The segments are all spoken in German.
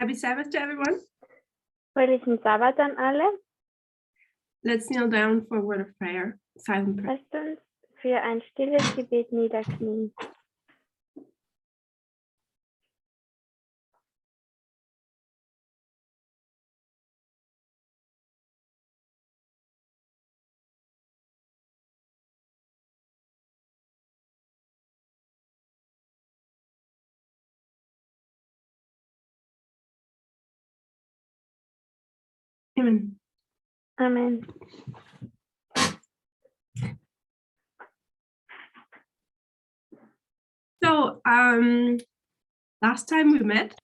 Happy Sabbath to everyone. Fröhlichen Sabbat an alle. Let's kneel down for a word of prayer, silent prayer. Lasst uns für ein stilles Gebet niederknien. Amen. Amen. So, last time we met,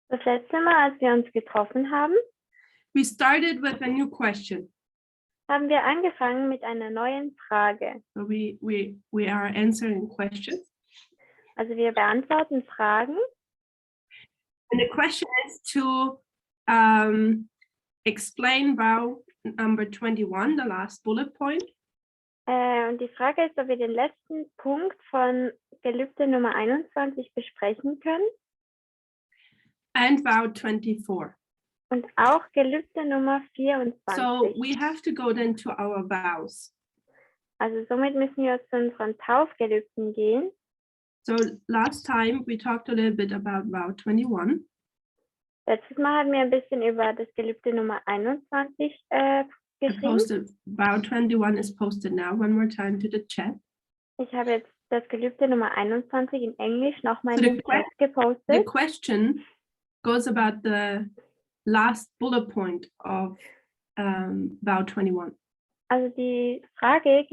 Das letzte Mal, als wir uns getroffen haben, we started with a new question. haben wir angefangen mit einer neuen Frage. So we are answering questions. Also wir beantworten Fragen. And the question is to explain vow number 21, the last bullet point. Und die Frage ist, ob wir den letzten Punkt von Gelübde Nummer 21 besprechen können. And vow 24. Und auch Gelübde Nummer 24. So we have to go then to our vows. Also somit müssen wir zu unseren Taufgelübden gehen. So last time we talked a little bit about vow 21. Letztes Mal haben wir ein bisschen über das Gelübde Nummer 21 I geschrieben. posted vow 21 is posted now one more time to the chat. Ich habe jetzt das Gelübde Nummer 21 in Englisch nochmal So in den Chat the gepostet. question goes about the last bullet point of vow 21. Also die Frage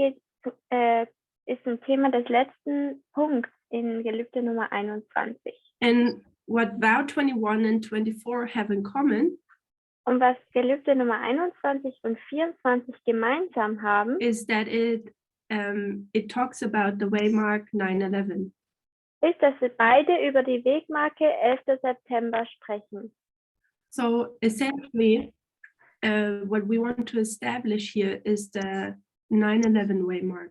ist ein Thema des letzten Punkts in Gelübde Nummer 21. And what vow 21 and 24 have in common Und was Gelübde Nummer 21 und 24 gemeinsam haben, is that it talks about the waymark 9/11. ist, dass sie beide über die Wegmarke 11. September sprechen. So essentially, what we want to establish here is the 9/11 waymark.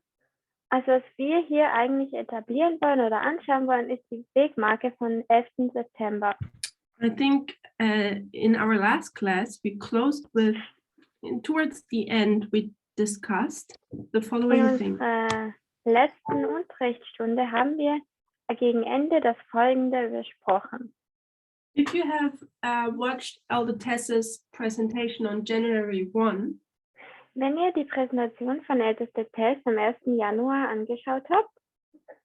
Also was wir hier eigentlich etablieren wollen oder anschauen wollen, ist die Wegmarke von 11. September. I think in our last class we closed with, towards the end we discussed the In following thing. unserer letzten Unterrichtsstunde haben wir gegen Ende das Folgende besprochen. If you have watched Elder Tessa's presentation on January 1, Wenn ihr die Präsentation von ältester Teil am 1. Januar angeschaut habt,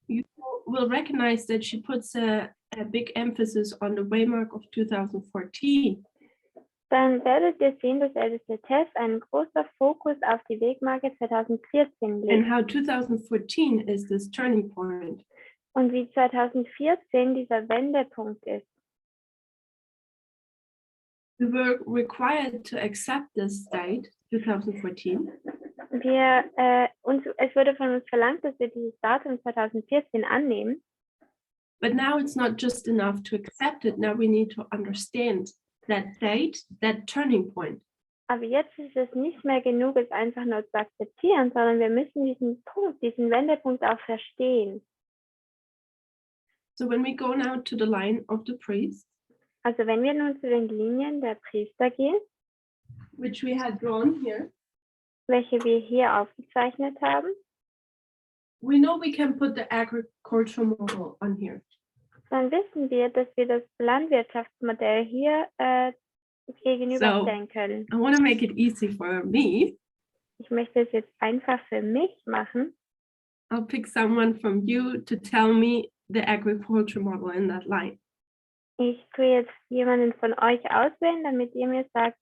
you will recognize that she puts a big emphasis on the waymark of 2014. dann werdet ihr sehen, dass ältester Teil einen großen Fokus auf die Wegmarke 2014 And legt how 2014 is this turning point. und wie 2014 dieser Wendepunkt ist. We were required to accept this date, 2014, Es wurde von uns verlangt, dass wir dieses Datum 2014 annehmen. but now it's not just enough to accept it. Now we need to understand that date, that turning point. Aber jetzt ist es nicht mehr genug, es einfach nur zu akzeptieren, sondern wir müssen diesen Punkt, diesen Wendepunkt auch verstehen. So when we go now to the line of the priest, Also wenn wir nun zu den Linien der Priester gehen, which we had drawn here, welche wir hier aufgezeichnet haben, we know we can put the agricultural model on here. dann wissen wir, dass wir das Landwirtschaftsmodell hier gegenüberstellen können. I want to make it easy for me. Ich möchte es jetzt einfach für mich machen. I'll pick someone from you to tell me the agricultural model in that line. Ich tue jetzt jemanden von euch auswählen, damit ihr mir sagt,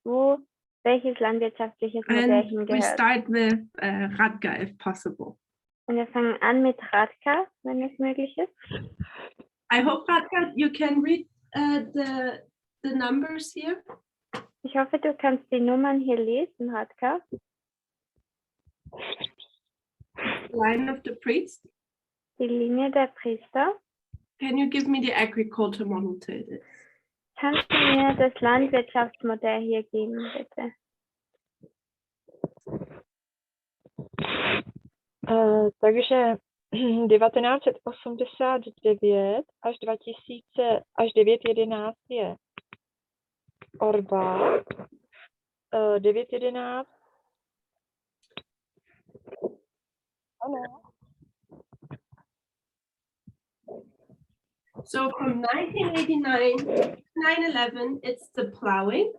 welches landwirtschaftliches Modell And we hingehört. start with Radka, if possible. Und wir fangen an mit Radka, wenn es möglich ist. I hope, Radka, you can read the numbers here. Ich hoffe, du kannst die Nummern hier lesen, Radka. Line of the priest. Die Linie der Priester. Can you give me the agricultural model to it? Kannst du mir das Landwirtschaftsmodell hier geben, bitte? Takže 1989 až 2000 až 911 je Arbeit 9:11. Ano? So from 1989 to 9/11, it's the plowing.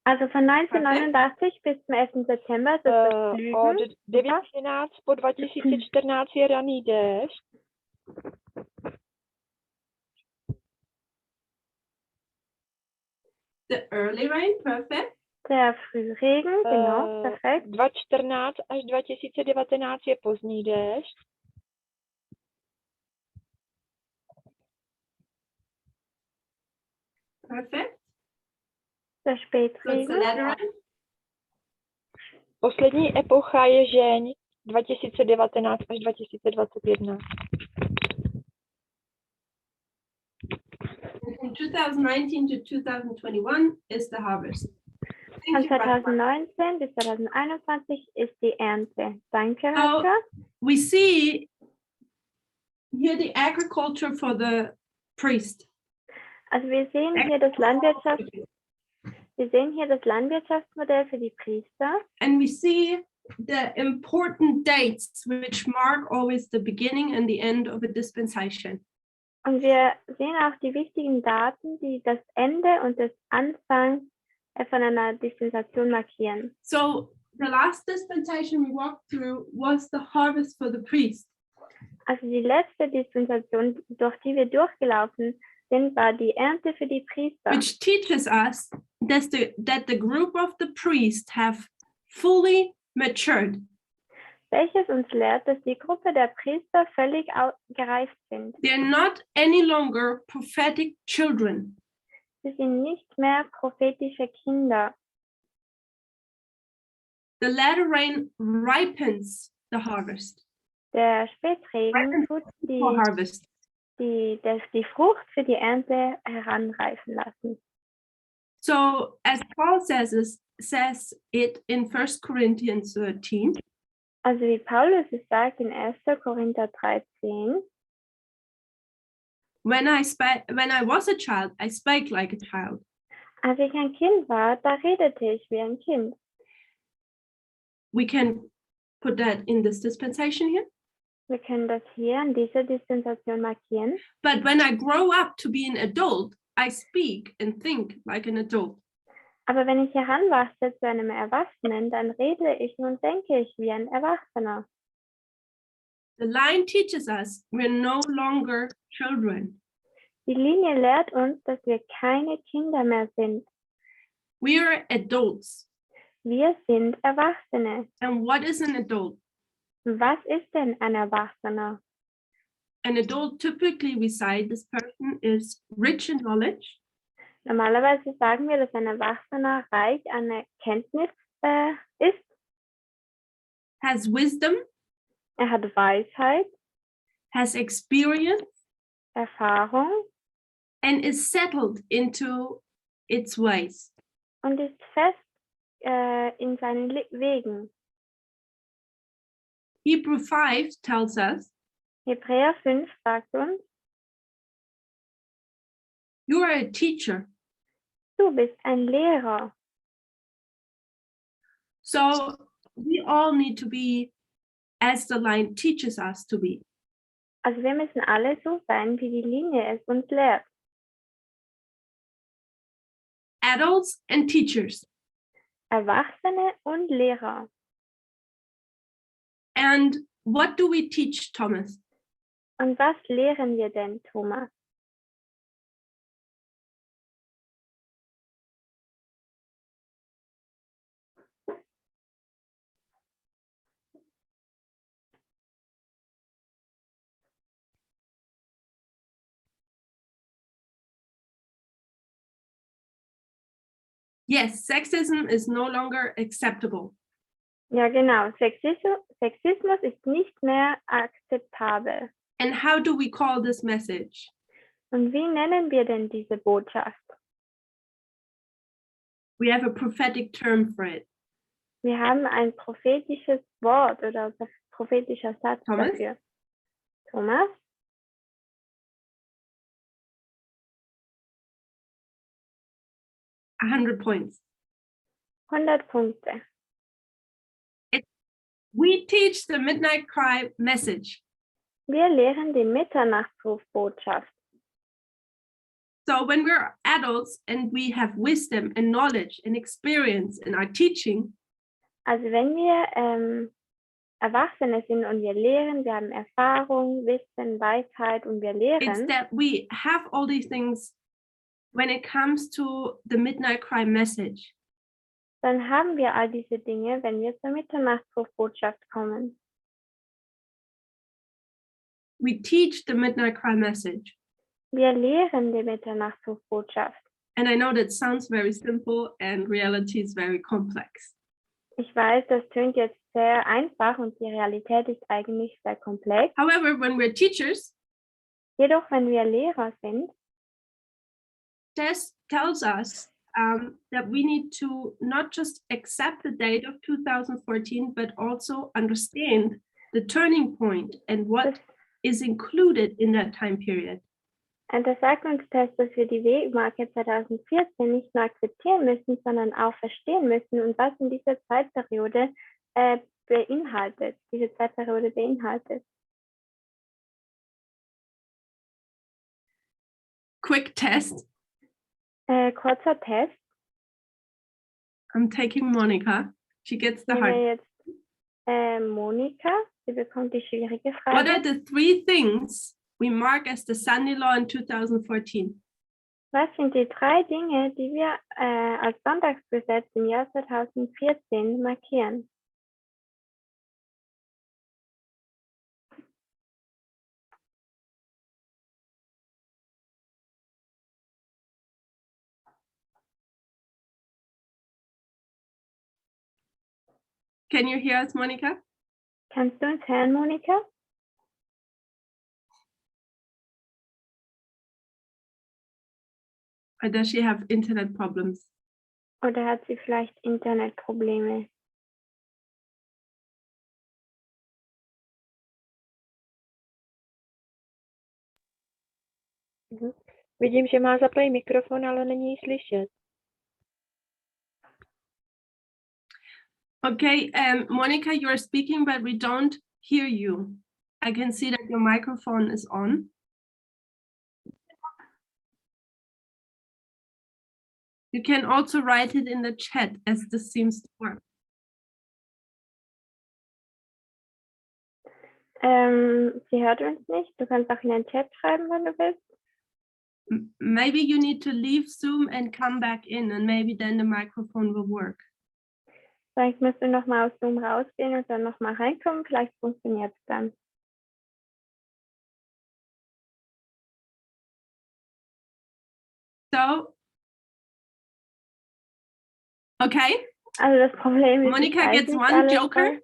Also von 1989 bis zum 11. September ist das Od Pflügen. 19 po 2014 je raný déšť. The early rain, perfect. Der Frühregen, genau, perfekt. 2014 až 2019 je pozdní déšť. Perfect. Der So it's the Spätregen. latter rain. Poslední epocha je žeň 2019 až 2021. And from 2019 to 2021 is the harvest. Von Thank you, Rafa. 2019 bis 2021 ist die Ernte. Danke, Oh. Rafa. We see here the agriculture for the priest. Also wir sehen hier das Landwirtschaftsmodell für die Priester. And we see the important dates which mark always the beginning and the end of a dispensation. Und wir sehen auch die wichtigen Daten, die das Ende und das Anfang von einer Dispensation markieren. So the last dispensation we walked through was the harvest for the priest. Also die letzte Dispensation, durch die wir durchgelaufen sind, war die Ernte für die Priester. Which teaches us that the group of the priests have fully matured. Welches uns lehrt, dass die Gruppe der Priester völlig gereift sind. They're not any longer prophetic children. Sie sind nicht mehr prophetische Kinder. The latter rain ripens the harvest. Der Spätregen tut For harvest. die Frucht für die Ernte heranreifen lassen. So as Paul says it in 1 Corinthians 13, Also wie Paulus es sagt in 1. Korinther 13, when I was a child, I spake like a child. als ich ein Kind war, da redete ich wie ein Kind. We can put that in this dispensation here. Wir können das hier in dieser Dispensation markieren. But when I grow up to be an adult, I speak and think like an adult. Aber wenn ich heranwachse zu einem Erwachsenen, dann rede ich und denke ich wie ein Erwachsener. The line teaches us we're no longer children. Die Linie lehrt uns, dass wir keine Kinder mehr sind. We are adults. Wir sind Erwachsene. And what is an adult? Was ist denn ein Erwachsener? An adult, typically we say this person is rich in knowledge, Normalerweise sagen wir, dass ein Erwachsener reich an Erkenntnis ist. has wisdom, Er hat Weisheit, has experience, Erfahrung and is settled into its ways. und ist fest in seinen Wegen. Hebrew 5 tells us, Hebräer 5 sagt uns, you are a teacher. du bist ein Lehrer. So we all need to be as the line teaches us to be. Also wir müssen alle so sein, wie die Linie es uns lehrt. Adults and teachers. Erwachsene und Lehrer. And what do we teach, Thomas? Und was lehren wir denn, Thomas? Yes, sexism is no longer acceptable. Ja, genau. Sexismus ist nicht mehr akzeptabel. And how do we call this message? Und wie nennen wir denn diese Botschaft? We have a prophetic term for it. Wir haben ein prophetisches Wort oder prophetischer Satz Thomas? dafür. Thomas? 100 points. 100 Punkte. We teach the midnight cry message. Wir lehren die Mitternachtsrufbotschaft. So when we're adults and we have wisdom and knowledge and experience in our teaching, Also wenn wir Erwachsene sind und wir lehren, wir haben Erfahrung, Wissen, Weisheit und wir it's lehren, that we have all these things when it comes to the midnight cry message. dann haben wir all diese Dinge, wenn wir zur Mitternachtsrufbotschaft kommen. We teach the midnight cry message. Wir lehren die Mitternachtsrufbotschaft. And I know that sounds very simple and reality is very complex. Ich weiß, das tönt jetzt sehr einfach und die Realität ist eigentlich sehr komplex. However, when we're teachers, Jedoch, wenn wir Lehrer sind, this tells us that we need to not just accept the date of 2014, but also understand the turning point and what is included in that time period. das sagt uns das, dass wir die Wegmarke 2014 nicht nur akzeptieren müssen, sondern auch verstehen müssen und was in dieser Zeitperiode beinhaltet, diese Zeitperiode beinhaltet. Quick test. Kurzer Test. I'm taking Monica. She gets the Nehmen hard. wir jetzt Monika, sie bekommt die schwierige What are Frage. the 3 things we mark as the Sunday law in 2014? Was sind die 3 Dinge, die wir als Sonntagsgesetz im Jahr 2014 markieren? Can you hear us, Monica? Kannst du uns hören, Monika? Or does she have internet problems? Oder hat sie vielleicht Internetprobleme? Vidím, že má zaplý mikrofon, ale není ji slyšet. Okay, Monica, you're speaking, but we don't hear you. I can see that your microphone is on. You can also write it in the chat, as this seems to work. Sie hört uns nicht. Du kannst auch in den Chat schreiben, wenn du willst. Maybe you need to leave Zoom and come back in, and maybe then the microphone will work. Vielleicht musst du nochmal aus Zoom rausgehen und dann nochmal reinkommen. Vielleicht funktioniert es dann. So, okay, Also das Problem ist, Monica ich weiß gets nicht one alles joker, voll.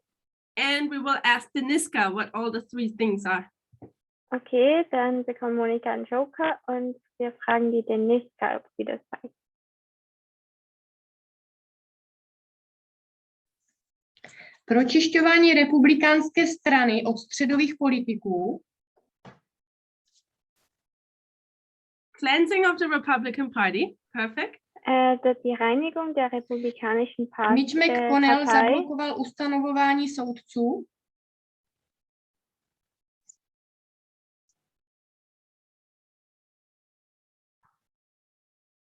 and we will ask Deniska what all the 3 things are. Okay, dann bekommt Monika einen Joker und wir fragen die Deniska, ob sie das weiß. Pročišťování republikánské strany od středových politiků. Cleansing of the Republican Party, perfect. Die Reinigung der republikanischen Mitch McConnell Partei. zablokoval ustanovování soudců.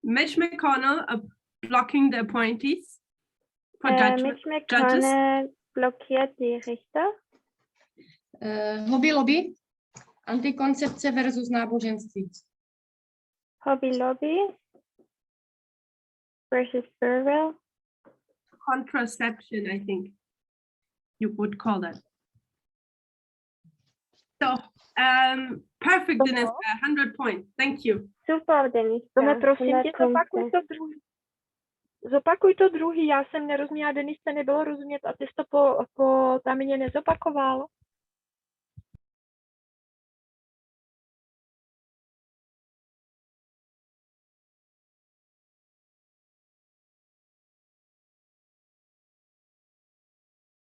Mitch McConnell blocking the appointees for Mitch McConnell blockiert die Richter. Hobby lobby, antikoncepce versus náboženství. Hobby Lobby versus Burwell. contraception, I think you would call that. So, perfect, Deniska, 100 points. Thank you. Super, Deniska. Tome, prosím tě, 100 punkty. zopakuj to druhý. Já jsem nerozuměla, Denisce nebylo rozumět a ty jsi to po Tamině nezopakoval.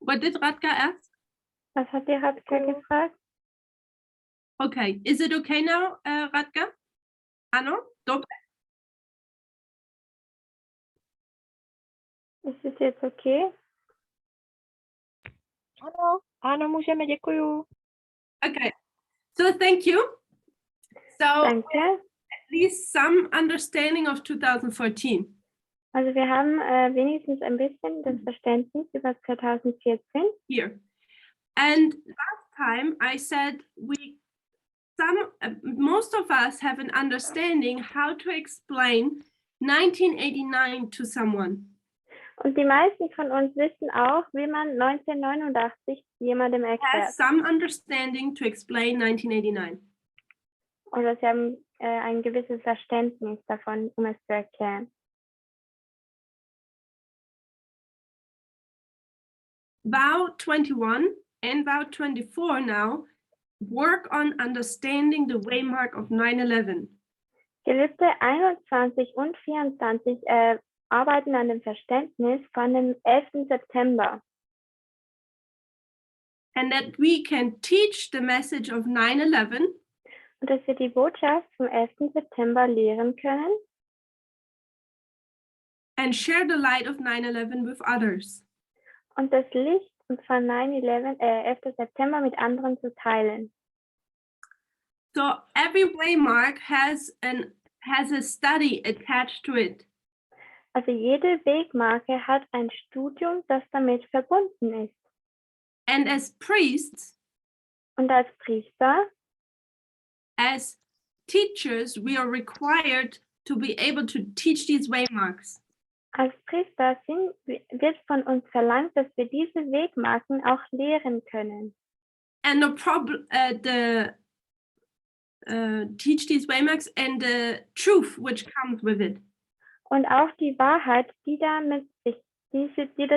What did Radka ask? Was hat die Radka gefragt? Okay, is it okay now, Radka? Ano? Dobre? Ist es jetzt okay? Ano, můžeme, děkuju. Okay, so thank you. So Danke. at least some understanding of 2014. Also wir haben wenigstens ein bisschen das Verständnis über 2014. Here. And last time I said most of us have an understanding how to explain 1989 to someone. Und die meisten von uns wissen auch, wie man 1989 jemandem erklärt. Has some understanding to explain 1989. Oder sie haben ein gewisses Verständnis davon, um es zu erklären. Vow 21 and Vow 24 now work on understanding the waymark of 9/11. Gelübde 21 und 24 arbeiten an dem Verständnis von dem 11. September. And that we can teach the message of 9/11 Und dass wir die Botschaft vom 11. September lehren können and share the light of 9/11 with others. und das Licht von 11. September mit anderen zu teilen. So every waymark has a study attached to it. Also jede Wegmarke hat ein Studium, das damit verbunden ist. And as priests, Und als Priester, as teachers, we are required to be able to teach these waymarks. als Priester wird von uns verlangt, dass wir diese Wegmarken auch lehren können. And teach these waymarks and the truth which comes with it. Und auch die Wahrheit, die das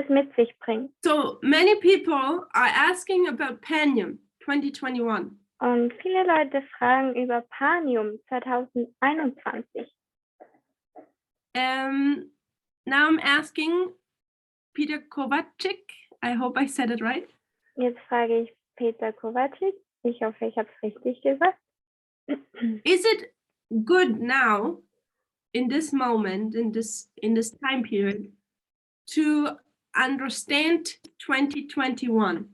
mit sich bringt. So many people are asking about Panium 2021. Und viele Leute fragen über Panium 2021. Now I'm asking Peter Kovacic. I hope I said it right. Jetzt frage ich Peter Kovacic. Ich hoffe, ich habe es richtig gesagt. Is it good now, in this moment, in this time period, to understand 2021?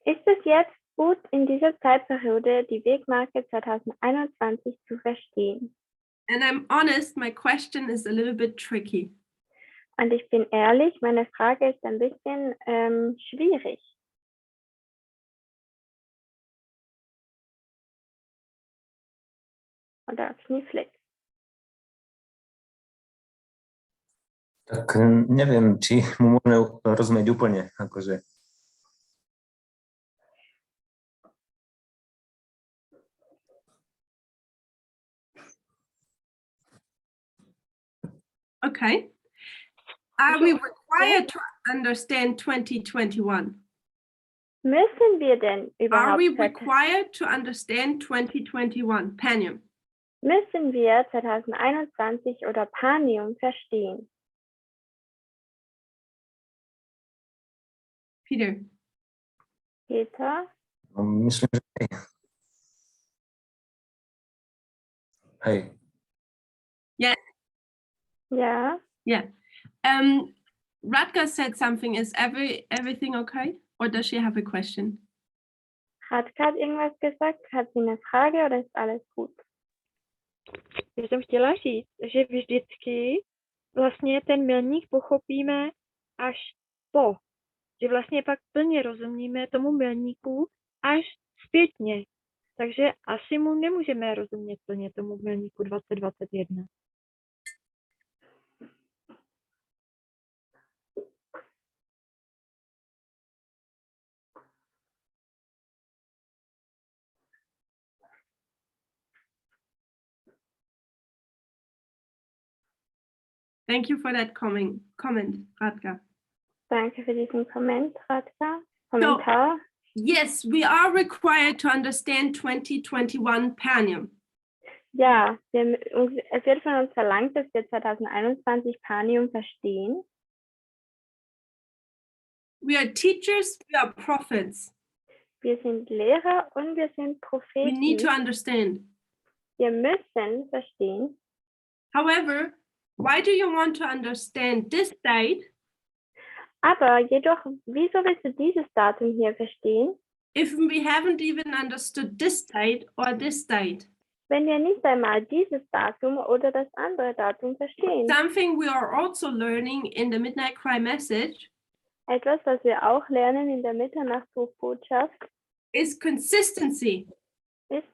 Ist es jetzt gut, in dieser Zeitperiode die Wegmarke 2021 zu verstehen? And I'm honest, my question is a little bit tricky. Und ich bin ehrlich, meine Frage ist ein bisschen schwierig. Oder knifflig. Tak neviem, či mu môžeme rozumieť úplne, akože. Okay. Are we required to understand 2021? Müssen wir denn Are überhaupt we required to understand 2021? Panium. müssen wir 2021 oder Panium verstehen? Peter. Peter? Myslím, že hej. Hej. Ja. Yeah. Radka said something. Is everything okay? Or does she have a question? Radka hat irgendwas gesagt? Hat sie eine Frage oder ist alles gut? Já jsem chtěla říct, že vždycky vlastně ten milník pochopíme až po. Že vlastně pak plně rozumíme tomu milníku až zpětně. Takže asi mu nemůžeme rozumět plně tomu milníku 2021. Thank you for that comment, Radka. Danke für diesen Kommentar. Yes, we are required to understand 2021 Panium. Ja, es wird von uns verlangt, dass wir 2021 Panium verstehen. We are teachers, we are prophets. Wir sind Lehrer und wir sind We need to Propheten. understand. Wir müssen verstehen. However, why do you want to understand this date Aber jedoch, wieso willst du dieses Datum hier verstehen, if we haven't even understood this date or this date? wenn wir nicht einmal dieses Datum oder das andere Datum verstehen? Something we are also learning in the Midnight Cry message Etwas, was wir auch lernen in der Mitternachtsrufbotschaft, is consistency. ist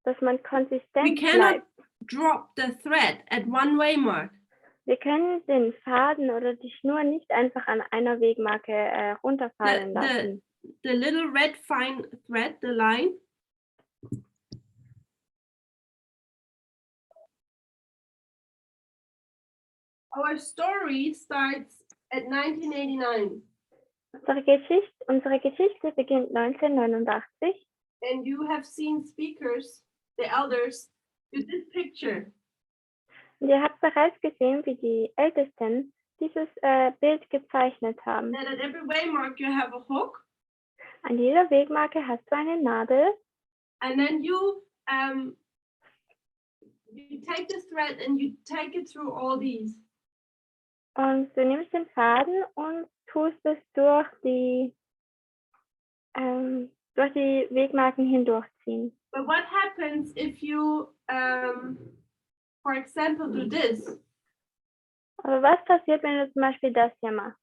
dass man We konsistent cannot bleibt. drop the thread at one way mark. Wir können den Faden oder die Schnur nicht einfach an einer Wegmarke runterfallen lassen. The little red fine thread, the line, our story starts at 1989, Unsere Geschichte beginnt 1989 and you have seen speakers, the elders, do this picture. und ihr habt bereits gesehen, wie die Ältesten dieses Bild gezeichnet haben. That at every way mark you have a hook, An jeder Wegmarke hast du eine Nadel and then you take the thread and you take it through all these. und du nimmst den Faden und tust es durch die Wegmarken hindurchziehen. But what happens if you, for example, do this? Aber was passiert, wenn du zum Beispiel das hier machst?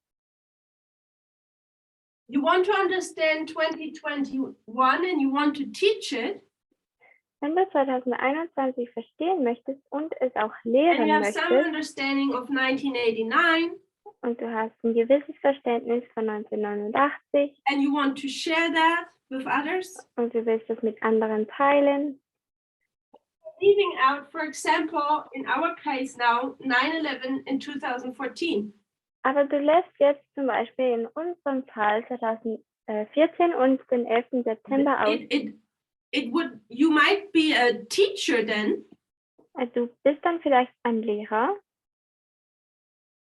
You want to understand 2021 and you want to teach it, Wenn du 2021 verstehen möchtest und es auch and lehren you have some möchtest understanding of 1989, und du hast ein gewisses Verständnis von 1989 and you want to share that with others, und du willst es mit anderen teilen, leaving out, for example, in our case now, 9/11 in 2014. aber du lässt jetzt zum Beispiel in unserem Fall 2014 und den 11. September aus. You might be a teacher then, Du bist dann vielleicht ein Lehrer,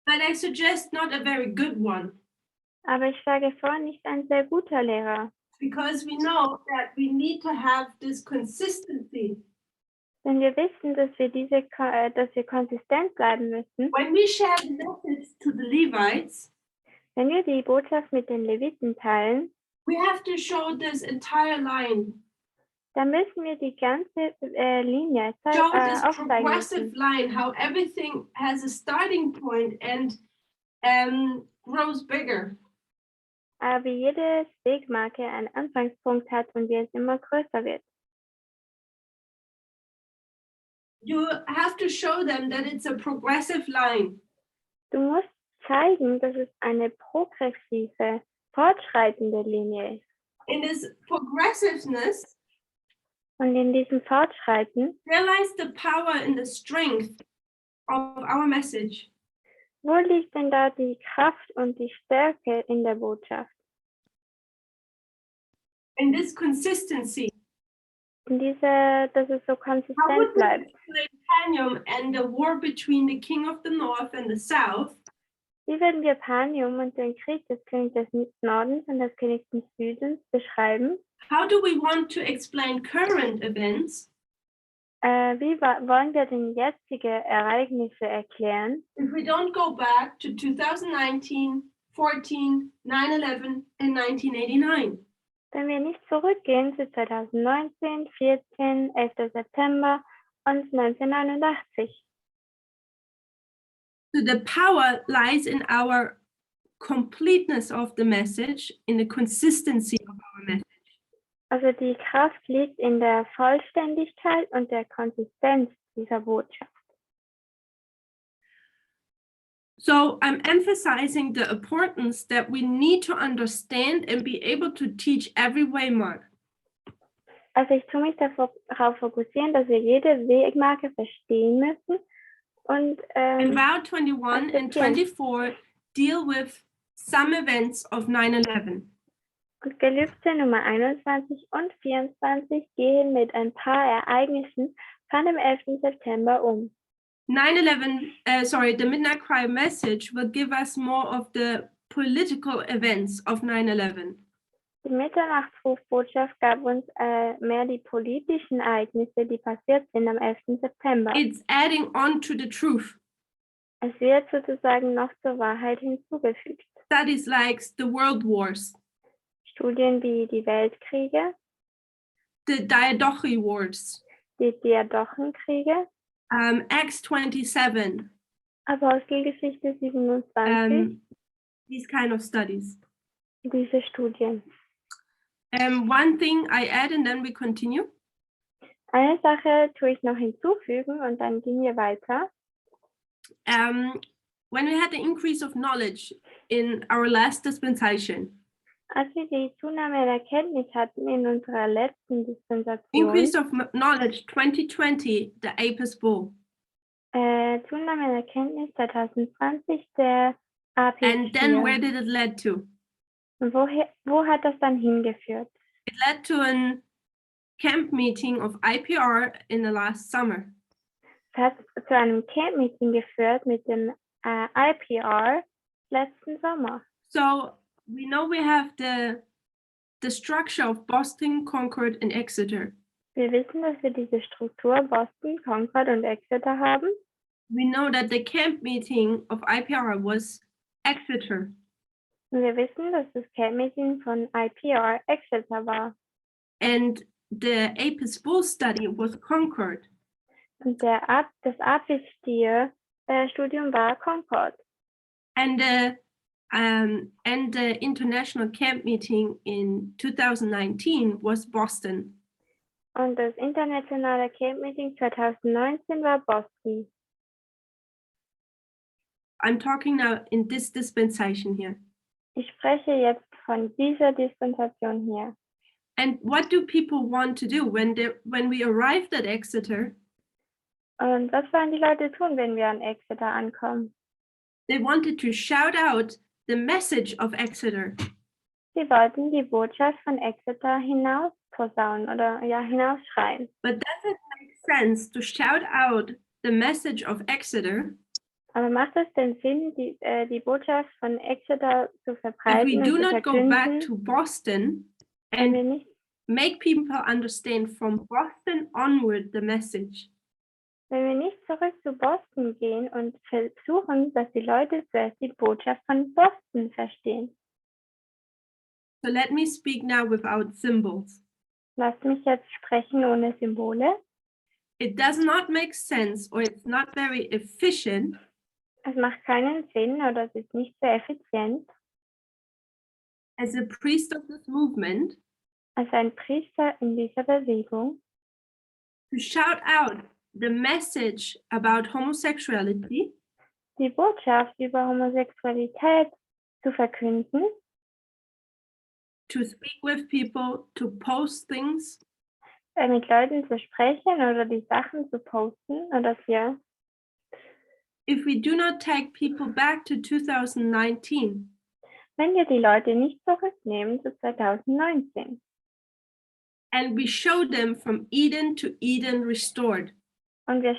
but I suggest not a very good one, aber ich schlage vor, nicht ein sehr guter Lehrer. because we know that we need to have this consistency. Denn wir wissen, dass wir konsistent bleiben müssen. When we share the message to the Levites, Wenn wir die Botschaft mit den Leviten teilen, we have to show this entire line. dann müssen wir die ganze Linie Show this aufzeigen progressive müssen. line, how everything has a starting point and grows bigger. Wie jede Wegmarke einen Anfangspunkt hat und wie es immer größer wird. You have to show them that it's a progressive line. Du musst zeigen, dass es eine progressive, fortschreitende Linie ist. In this progressiveness, Und in diesem Fortschreiten, realize the power and the strength of our message. wo liegt denn da die Kraft und die Stärke in der Botschaft? In this consistency. Dass es so How konsistent would we bleibt. explain Panium and the war between the king of the north and the south? Wie würden wir Panium und den Krieg des Königs des Nordens und des Königs des Südens beschreiben? How do we want to explain current events Wie wollen wir denn jetzige Ereignisse erklären, if we don't go back to 2019, 14, 9/11 and 1989? wenn wir nicht zurückgehen zu 2019, 14, 11. September und 1989? So the power lies in our completeness of the message, in the consistency of our message. Also die Kraft liegt in der Vollständigkeit und der Konsistenz dieser Botschaft. So I'm emphasizing the importance that we need to understand and be able to teach every waymark. Also ich tue mich darauf fokussieren, dass wir jede Wegmarke verstehen müssen und And vow 21 and 24 deal with some events of 9/11. Und Gelübde Nummer 21 und 24 gehen mit ein paar Ereignissen von dem 11. September um. 9/11, the Midnight Cry message will give us more of the political events of 9/11. Die Mitternachtsrufbotschaft gab uns mehr die politischen Ereignisse, die passiert sind am 11. September. It's adding on to the truth. Es wird sozusagen noch zur Wahrheit hinzugefügt. studies like the World Wars, Studien wie die Weltkriege, the Diadochi Wars, die Diadochenkriege, Acts 27, Apostelgeschichte 27, these kind of studies. diese Studien. One thing I add and then we continue. Eine Sache tue ich noch hinzufügen und dann gehen wir weiter. When we had the increase of knowledge in our last dispensation, Als wir die Zunahme der Erkenntnis hatten in unserer letzten Dispensation, increase of knowledge 2020, the Apis Bull. Zunahme der Erkenntnis 2020 der And then where AP4. did it lead to? Und wo hat das dann hingeführt? It led to a camp meeting of IPR in the last summer. Es hat zu einem Camp-Meeting geführt mit dem IPR letzten Sommer. So we know we have the structure of Boston, Concord, and Exeter. Wir wissen, dass wir diese Struktur Boston, Concord und Exeter haben. We know that the camp meeting of IPR was Exeter. Und wir wissen, dass das Camp-Meeting von IPR Exeter war. And the Apis Bull study was Concord. Und das Adventist-Studium war Concord. And the international camp meeting in 2019 was Boston. Und das internationale Camp-Meeting 2019 war Boston. I'm talking now in this dispensation here. Ich spreche jetzt von dieser Dispensation hier. And what do people want to do when we arrived at Exeter? Und was wollen die Leute tun, wenn wir an Exeter ankommen? They wanted to shout out the message of Exeter. Sie wollten die Botschaft von Exeter hinausposaunen oder ja, hinausschreien. But does it make sense to shout out the message of Exeter Aber macht es denn Sinn, die Botschaft von Exeter zu if verbreiten we und do zu not go back verkünden, to Boston wenn wir and nicht, make people understand from Boston onward the message? zurück zu Boston gehen und versuchen, dass die Leute zuerst die Botschaft von Boston verstehen? So let me speak now without symbols. Lasst mich jetzt sprechen ohne Symbole. It does not make sense or it's not very efficient Es macht keinen Sinn oder es ist nicht sehr effizient, as a priest of this movement als ein Priester in dieser Bewegung to shout out the message about homosexuality die Botschaft über Homosexualität zu verkünden, to speak with people, to post things, mit Leuten zu sprechen oder die Sachen zu posten oder ja. if we do not take people back to 2019, Wenn wir die Leute nicht zurücknehmen zu 2019 and we show them from Eden to Eden restored, und wir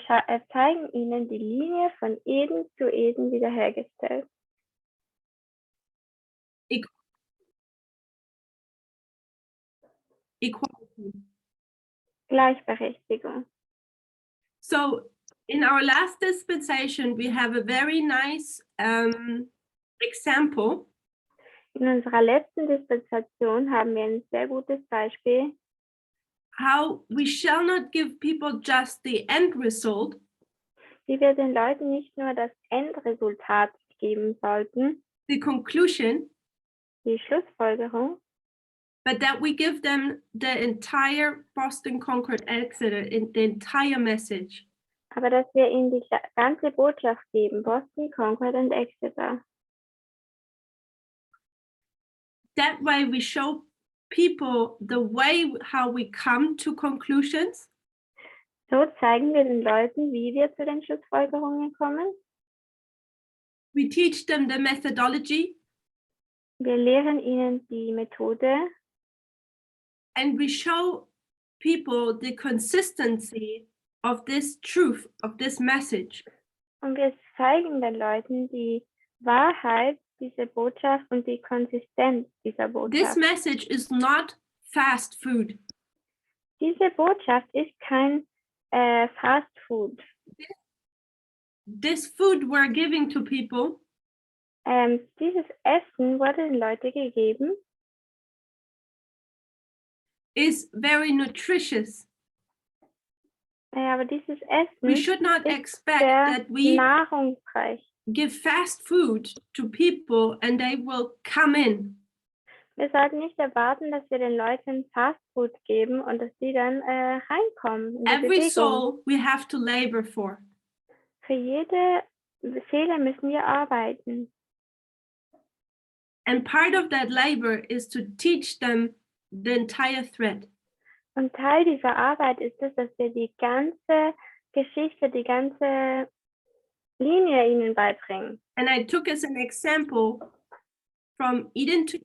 zeigen ihnen die Linie von Eden zu Eden wiederhergestellt. equality. Gleichberechtigung. So in our last dispensation, we have a very nice example In unserer letzten Dispensation haben wir ein sehr gutes Beispiel, how we shall not give people just the end result, wie wir den Leuten nicht nur das Endresultat geben sollten, the conclusion, die Schlussfolgerung, but that we give them the entire Boston, Concord, Exeter, the entire message. aber dass wir ihnen die ganze Botschaft geben, Boston, Concord und Exeter. That way we show people the way how we come to conclusions, So zeigen wir den Leuten, wie wir zu den Schlussfolgerungen kommen. we teach them the methodology, Wir lehren ihnen die Methode and we show people the consistency of this truth, of this message. und wir zeigen den Leuten die Wahrheit dieser Botschaft und die Konsistenz dieser This Botschaft. message is not fast food. Diese Botschaft ist kein Fast Food. This food we're giving to people Dieses Essen wurde den Leuten gegeben, is very nutritious. aber dieses We Essen should not ist expect sehr that we nahrungsreich. give fast food to people and they will come in. Wir sollten nicht erwarten, dass wir den Leuten Fastfood geben und dass die dann reinkommen in die Every Bewegung. soul we have to labor for. Für jede Seele müssen wir arbeiten. And part of that labor is to teach them the entire thread. Und Teil dieser Arbeit ist es, dass wir die ganze Geschichte, die ganze Linie ihnen beibringen. And I took as an example from Eden to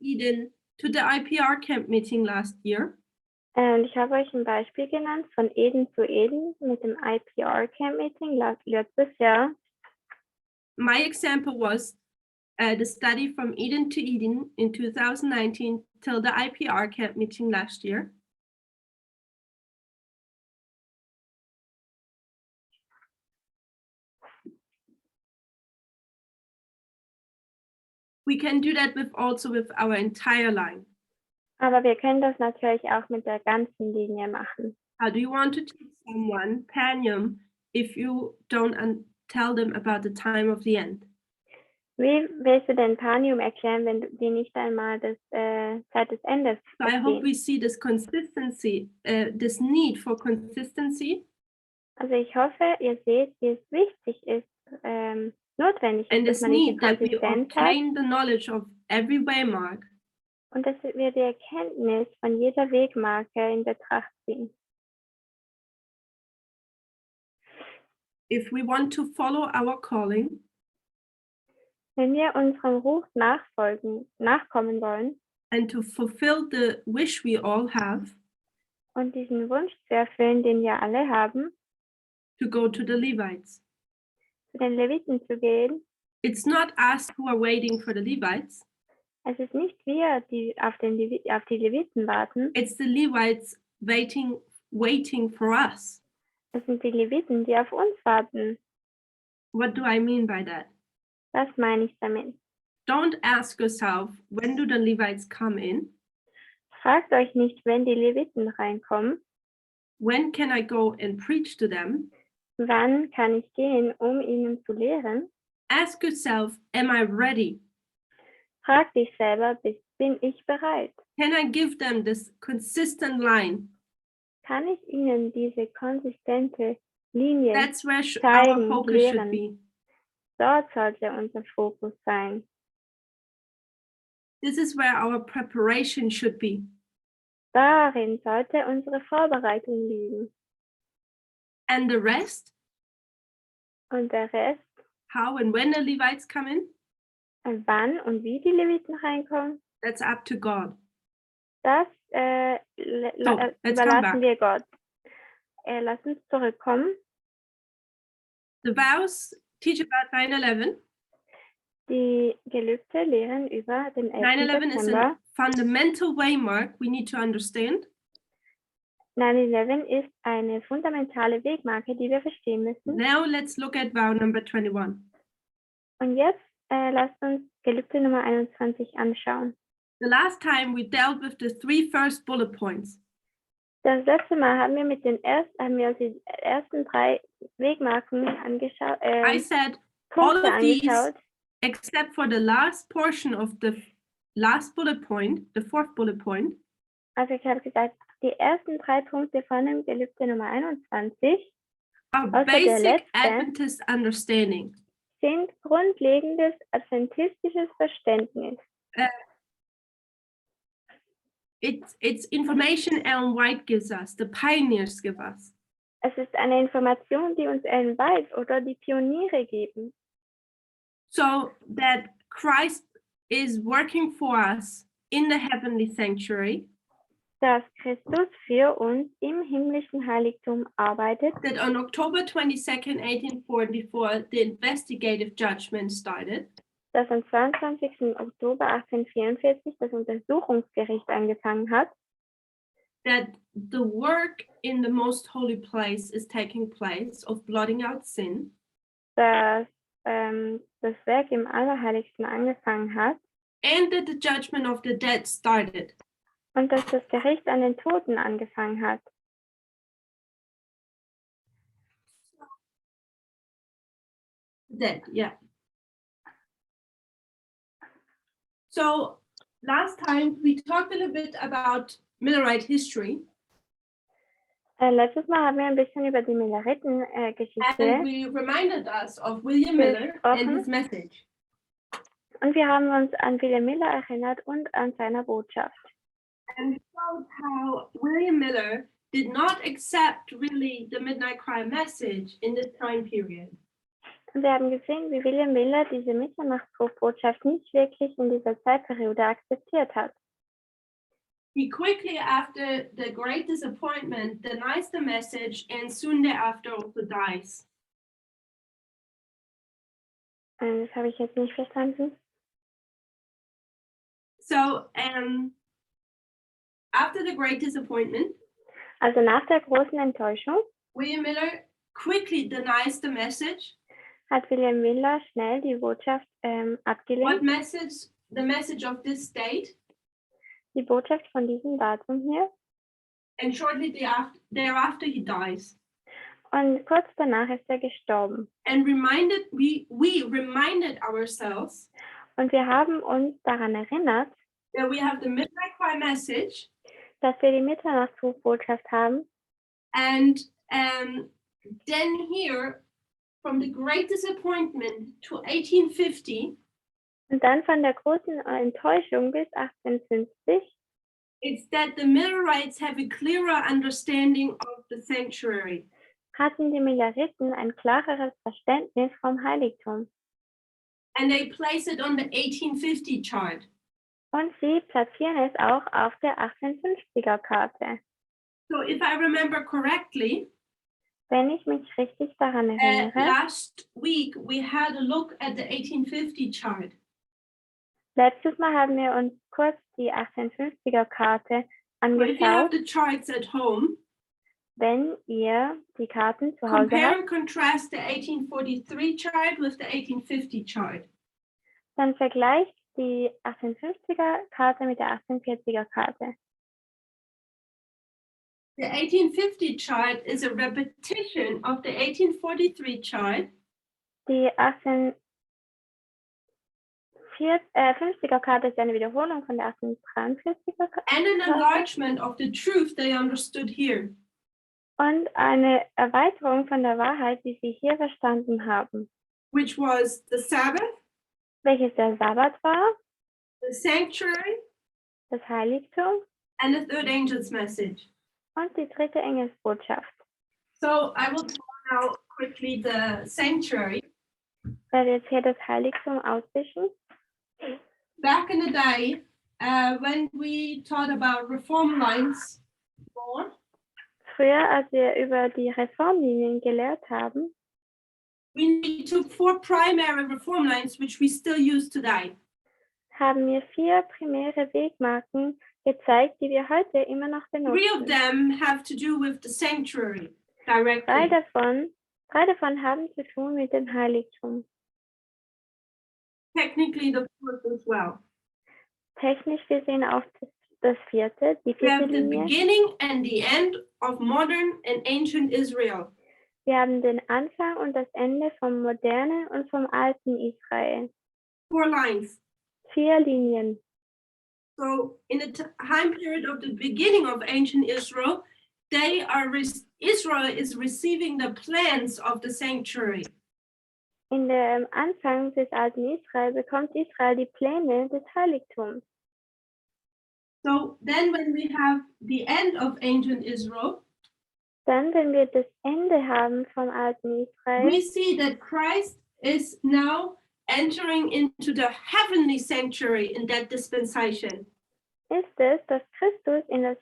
the IPR camp meeting last year. Und ich habe euch ein Beispiel genannt von Eden zu Eden mit dem IPR Camp Meeting letztes Jahr. My example was the study from Eden to Eden in 2019 till the IPR camp meeting last year. We can do that also with our entire line. Aber wir können das natürlich auch mit der ganzen Linie machen. How do you want to teach someone Panium if you don't tell them about the time of the end? Wie willst du denn Panium erklären, wenn die nicht einmal das Zeit des Endes So I hope verstehen? we see this consistency, this need for consistency, Also ich hoffe, ihr seht, wie es wichtig ist, notwendig and ist, this dass man diese need that we Konsistenz hat obtain the knowledge of every waymark und dass wir die Erkenntnis von jeder Wegmarke in Betracht ziehen. if we want to follow our calling. Wenn wir unserem Ruf nachkommen wollen And to fulfill the wish we all have und diesen Wunsch zu erfüllen, den wir alle haben, to go to the Levites. zu den Leviten zu gehen, It's not us who are waiting for the Levites, es ist nicht wir, die auf die Leviten warten, it's the Levites waiting for us. es sind die Leviten, die auf uns warten. What do I mean by that? Das meine ich damit. Don't ask yourself, when do the Levites come in? Fragt euch nicht, wenn die Leviten reinkommen, When can I go and preach to them? wann kann ich gehen, um ihnen zu lehren? Ask yourself, am I ready? Frag dich selber, bin ich bereit? Can I give them this consistent line? Kann ich ihnen diese konsistente Linie That's where our zeigen, focus should lehren? be. Dort sollte unser Fokus sein. This is where our preparation should be. Darin sollte unsere Vorbereitung liegen. And the rest, Und der Rest, how and when the Levites come in, wann und wie die Leviten reinkommen, that's up to God. das let's come überlassen back. wir Gott. Lass uns zurückkommen. The vows teach about 9/11. Die Gelübde lehren über den 11. 9/11 is September. a fundamental waymark we need to understand. 9/11 ist eine fundamentale Wegmarke, die wir verstehen müssen. Now let's look at vow number 21. Und jetzt lasst uns Gelübde Nummer 21 anschauen. The last time we dealt with the 3 first bullet points. Das letzte Mal haben wir uns die ersten 3 Wegmarken angeschaut, I said all Punkte of these, angeschaut, except for the last portion of the last bullet point, the 4th bullet point, also ich habe gesagt, die ersten 3 Punkte von dem Gelübde Nummer 21 are außer der basic letzte Adventist understanding. sind grundlegendes adventistisches Verständnis. It's information Ellen White gives us, the pioneers give us. Es ist eine Information, die uns Ellen White oder die Pioniere geben, So that Christ is working for us in the heavenly sanctuary, dass Christus für uns im himmlischen Heiligtum arbeitet, that on October 22nd, 1844, the investigative judgment started, dass am 22. Oktober 1844 das Untersuchungsgericht angefangen hat, that the work in the most holy place is taking place of blotting out sin, dass das Werk im Allerheiligsten angefangen hat and that the judgment of the dead started. und dass das Gericht an den Toten angefangen hat. Dead, yeah. So last time we talked a little bit about Millerite history. Letztes Mal haben wir ein bisschen über die And Milleriten-Geschichte we reminded us of William Miller and his message. und wir haben uns an William Miller erinnert und an seiner Botschaft. And showed how William Miller did not accept really the Midnight Cry message in this time period. Und wir haben gesehen, wie William Miller diese Mitternachtsrufbotschaft nicht wirklich in dieser Zeitperiode akzeptiert hat. He quickly, after the great disappointment, denies the message and soon thereafter also dies. Das habe ich jetzt nicht verstanden. So, after the great disappointment, Also nach der großen Enttäuschung William Miller quickly denies the message. hat William Miller schnell die Botschaft What abgelehnt. message? The message of this date. Die Botschaft von diesem Datum hier. And shortly thereafter he dies. Und kurz danach ist er gestorben. And we reminded ourselves Und wir haben uns daran erinnert, that we have the Midnight Cry message. dass wir die Mitternachtsrufbotschaft haben. And then here, from the great disappointment to 1850, Und dann von der großen Enttäuschung bis 1850 it's that the Millerites have a clearer understanding of the sanctuary. hatten die Milleriten ein klareres Verständnis vom Heiligtum. And they place it on the 1850 chart. Und sie platzieren es auch auf der 1850er Karte. So if I remember correctly, Wenn ich mich richtig daran erinnere, last week we had a look at the 1850 chart. letztes Mal haben wir uns kurz die 1850er Karte So if you have angeschaut. the charts at home, Wenn ihr die Karten zu Hause compare habt, and contrast the 1843 chart with the 1850 chart. dann vergleicht die 1850er Karte mit der 1840er Karte. The 1850 chart is a repetition of the 1843 chart. Die 1850er Karte ist eine Wiederholung von der 1843er Karte And an enlargement of the truth they understood here. und eine Erweiterung von der Wahrheit, die sie hier verstanden haben, Which was the Sabbath, welches der Sabbat war, the sanctuary, das Heiligtum and the third angel's message. und die dritte Engelsbotschaft. So I will talk now quickly the sanctuary. Da wir jetzt hier das Heiligtum auswischen. Back in the day, when we taught about reform lines more, Früher, als wir über die Reformlinien gelehrt haben, we took 4 primary reform lines, which we still use today. haben wir 4 primäre Wegmarken gezeigt, die wir heute immer noch 3 of benutzen. them have to do with the sanctuary directly. Drei davon haben zu tun mit dem Heiligtum. Technically, the fourth as well. Technisch gesehen auch das vierte, die We have vierte the Linie. beginning and the end of modern and ancient Israel. Wir haben den Anfang und das Ende vom modernen und vom alten Israel. 4 lines. 4 Linien. So in the time period of the beginning of ancient Israel, Israel is receiving the plans of the sanctuary. In dem Anfang des alten Israel bekommt Israel die Pläne des Heiligtums. So then when we have the end of ancient Israel, Dann, wenn wir das Ende haben vom alten Israel, we see that Christ is now entering into the heavenly sanctuary in that dispensation. ist es, dass Christus in das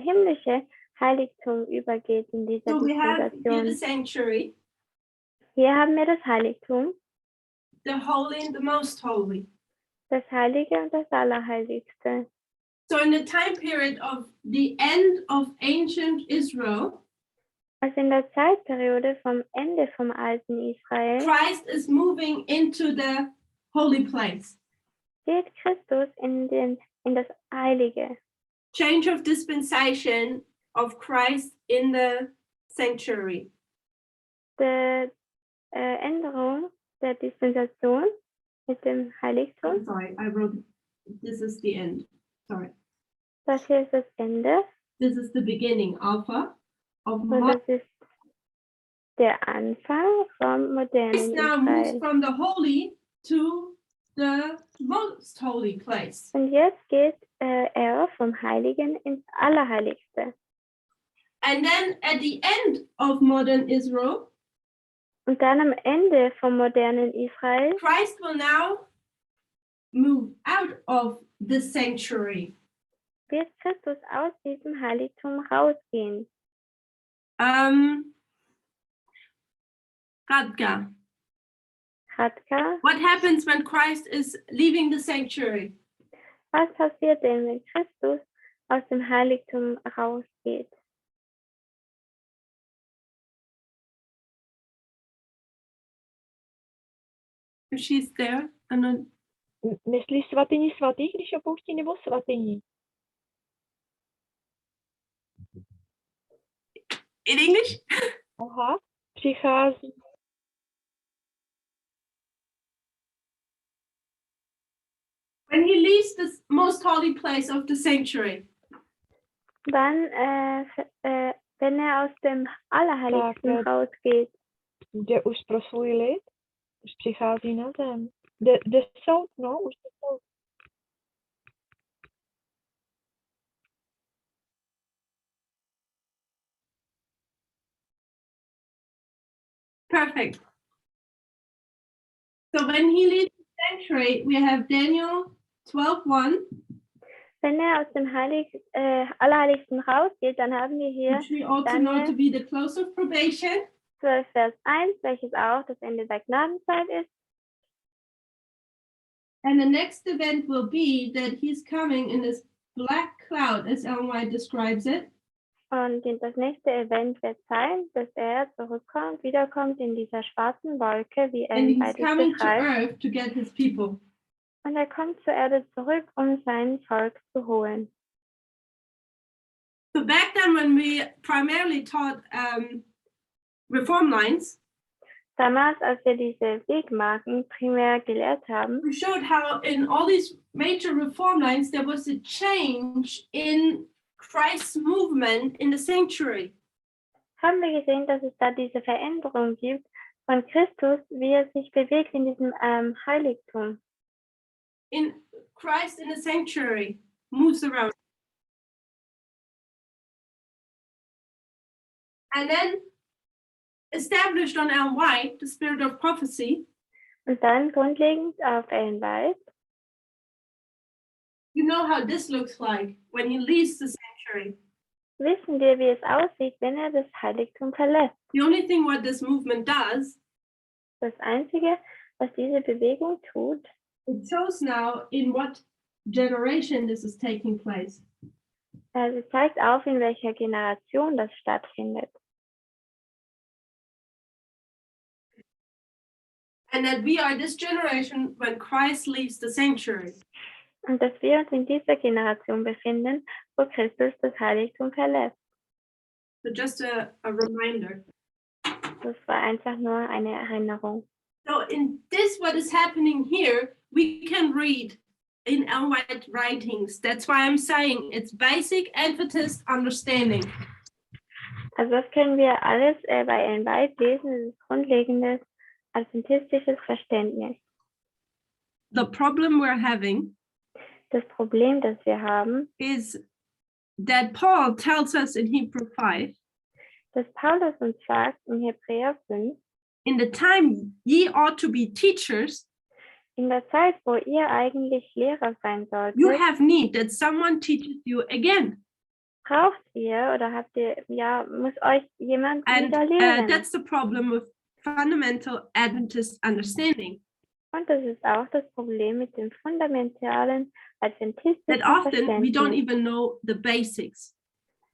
himmlische Heiligtum übergeht in dieser So we have here the Dispensation. sanctuary, Hier haben wir das Heiligtum, the holy and the most holy. das Heilige und das Allerheiligste. So in the time period of the end of ancient Israel, Also in der Zeitperiode vom Ende vom alten Israel Christ is moving into the holy place. geht Christus in das Heilige. Change of dispensation of Christ in the sanctuary. Die Änderung der Dispensation mit dem Heiligtum. I'm sorry, I wrote, this is the end. Sorry. Das hier ist das Ende This is the beginning, Alpha, of und das ist der Anfang vom modernen Christ now moves Israel. from the holy to the most holy place. Und jetzt geht er vom Heiligen ins Allerheiligste. And then at the end of modern Israel, Und dann am Ende vom modernen Israel Christ will now move out of the sanctuary. wird Christus aus diesem Heiligtum rausgehen. Radka, Radka, what happens when Christ is leaving the sanctuary? was passiert denn, wenn Christus aus dem Heiligtum rausgeht? If she's there, and then Myslíš svatyni svatých, když opouští, nebo svatyni? in English? Aha, přichází. When he leaves the most holy place of the sanctuary, Dann, wenn er aus dem Allerheiligsten Tak, rausgeht, jde už pro svůj lid, už přichází na zem. Jde soud, no, už jde soud. perfect. So when he leaves the sanctuary, we have Daniel 12:1, wenn er aus dem Allerheiligsten rausgeht, dann haben wir hier which we also know to be the close of probation. 12 Vers 1, welches auch das Ende der Gnadenzeit ist. And the next event will be that he's coming in this black cloud, as Ellen White describes it. Und das nächste Event wird sein, dass er wiederkommt in dieser schwarzen Wolke, wie er And in he's coming to beschreibt. earth to get his people. Und er kommt zur Erde zurück, um sein Volk zu holen. So back then when we primarily taught reform lines, Damals, als wir diese Wegmarken primär gelehrt haben, we showed how in all these major reform lines, there was a change in Christ's movement in the sanctuary. haben wir gesehen, dass es da diese Veränderung gibt von Christus, wie er sich bewegt in diesem Heiligtum. In Christ in the sanctuary moves around. And then established on Ellen White, the spirit of prophecy. Und dann grundlegend auf Ellen White, You know how this looks like when he leaves the sanctuary. wissen wir, wie es aussieht, wenn er das Heiligtum verlässt. The only thing what this movement does, Das Einzige, was diese Bewegung tut, it shows now in what generation this is taking place. sie zeigt auf, in welcher Generation das stattfindet. And that we are this generation when Christ leaves the sanctuary. Und dass wir uns in dieser Generation befinden, wo Christus das Heiligtum verlässt. So just a reminder. Das war einfach nur eine Erinnerung. So in this, what is happening here, we can read in Ellen White writings. That's why I'm saying it's basic Adventist understanding. Also das können wir alles bei Ellen White lesen, das ist grundlegendes adventistisches Verständnis. The problem we're having Das Problem, das wir haben, is that Paul tells us in Hebrew 5, dass Paulus uns sagt in Hebräer 5, in the time ye ought to be teachers, in der Zeit, wo ihr eigentlich Lehrer sein solltet, you have need that someone teaches you again. braucht ihr oder habt ihr, ja, muss euch jemand And wieder lehren. that's the problem with fundamental Adventist understanding. Und das ist auch das Problem mit dem fundamentalen That adventistischen often we don't Verständnis, even know the basics.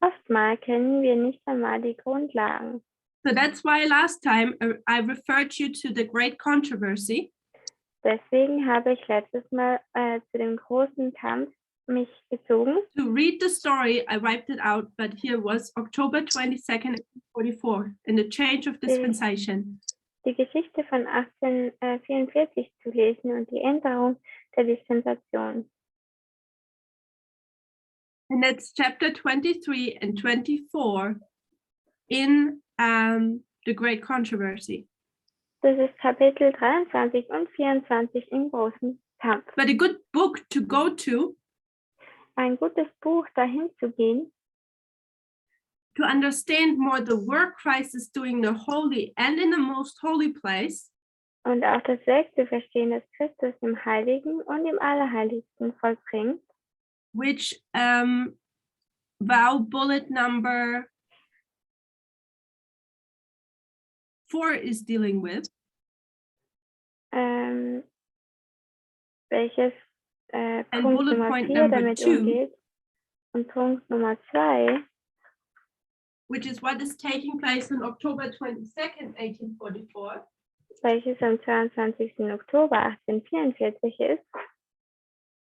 Oftmals kennen wir nicht einmal die Grundlagen. So that's why last time I referred you to the great controversy. Deswegen habe ich letztes Mal zu dem großen Kampf mich gezogen. To read the story, I wiped it out, but here was October 22nd, 1844, in the change of dispensation. Die Geschichte von 1844 zu lesen und die Änderung der Dispensation. And that's chapter 23 and 24 in the great controversy. Das ist Kapitel 23 und 24 im großen Kampf. But a good book to go to Ein gutes Buch, dahin zu gehen, to understand more the work Christ is doing the holy and in the most holy place, und auch das Werk zu verstehen, das Christus im Heiligen und im Allerheiligsten vollbringt, which vow bullet number 4 is dealing with. Welches And Punkt bullet Nummer point 4 number damit 2, umgeht. Und Punkt Nummer 2, which is what is taking place on October 22nd, 1844, welches am 22. Oktober 1844 ist,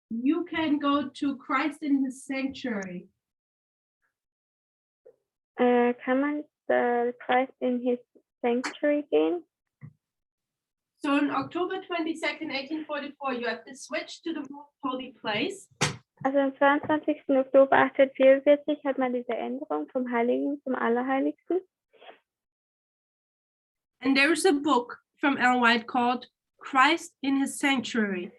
you can go to Christ in his sanctuary. kann man Christ in his sanctuary gehen. So on October 22nd, 1844, you have to switch to the most holy place. Also am 22. Oktober 1844 hat man diese Änderung vom Heiligen zum Allerheiligsten. And there's a book from Ellen White called Christ in his sanctuary.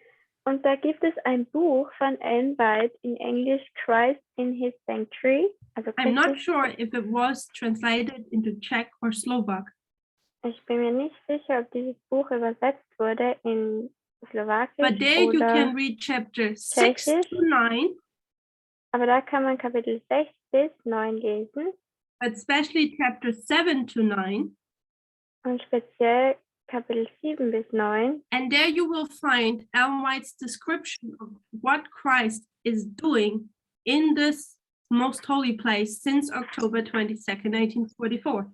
Und da gibt es ein Buch von Ellen White in Englisch, Christ in his sanctuary. Also I'm not Christus, sure if it was translated into Czech or Slovak, ich bin mir nicht sicher, ob dieses Buch übersetzt wurde in Slowakisch but there you oder can read chapter 6 Tschechisch. to 9, Aber da kann man Kapitel 6 bis 9 lesen but especially chapter 7 to 9. und speziell Kapitel 7 bis 9. And there you will find Ellen White's description of what Christ is doing in this most holy place since October 22nd, 1844.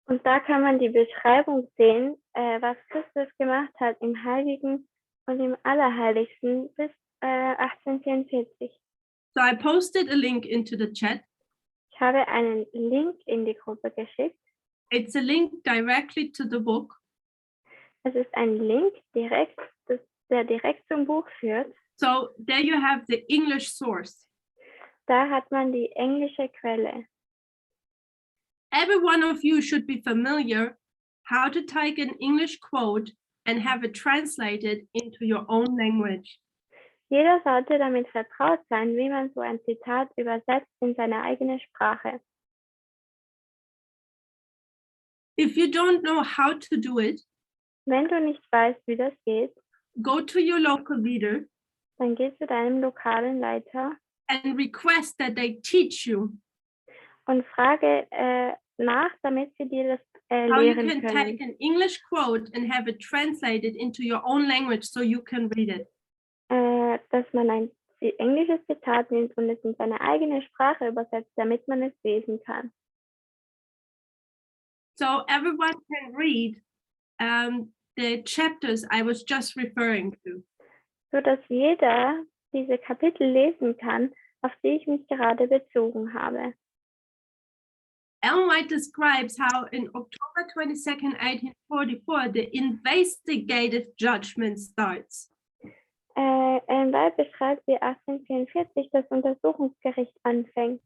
Und da kann man die Beschreibung sehen, was Christus gemacht hat im Heiligen und im Allerheiligsten bis 1844. So I posted a link into the chat. Ich habe einen Link in die Gruppe geschickt. It's a link directly to the book. Es ist ein Link, der direkt zum Buch führt. So there you have the English source. Da hat man die englische Quelle. Every one of you should be familiar how to take an English quote and have it translated into your own language. Jeder sollte damit vertraut sein, wie man so ein Zitat übersetzt in seine eigene Sprache. If you don't know how to do it, Wenn du nicht weißt, wie das geht, go to your local leader dann geh zu deinem lokalen Leiter and request that they teach you und frage nach, damit sie dir das how you lehren can können. take an English quote and have it translated into your own language so you can read it. Dass man ein englisches Zitat nimmt und es in seine eigene Sprache übersetzt, damit man es lesen kann. So everyone can read the chapters I was just referring to. So dass jeder diese Kapitel lesen kann, auf die ich mich gerade bezogen habe. Ellen White describes how in October 22nd, 1844, the investigative judgment starts. Ellen White beschreibt, wie 1844 das Untersuchungsgericht anfängt.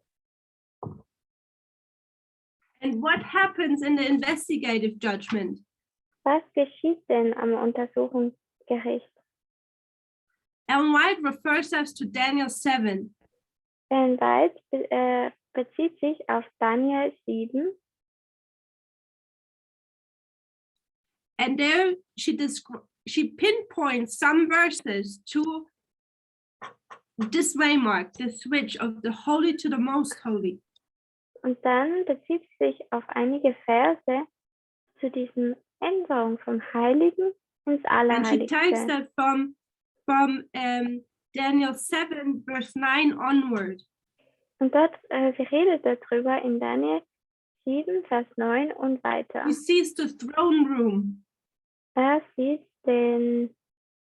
And what happens in the investigative judgment? Was geschieht denn am Untersuchungsgericht? Ellen White refers us to Daniel 7. Ellen White bezieht sich auf Daniel 7. And there she pinpoints some verses to this waymark, the switch of the holy to the most holy. Und dann bezieht sie sich auf einige Verse zu diesem Änderung vom Heiligen ins And she takes Allerheiligste. that from Daniel 7, verse 9 onward. Und dort, sie redet darüber in Daniel 7, Vers 9 und weiter. He sees the throne room. Er sieht den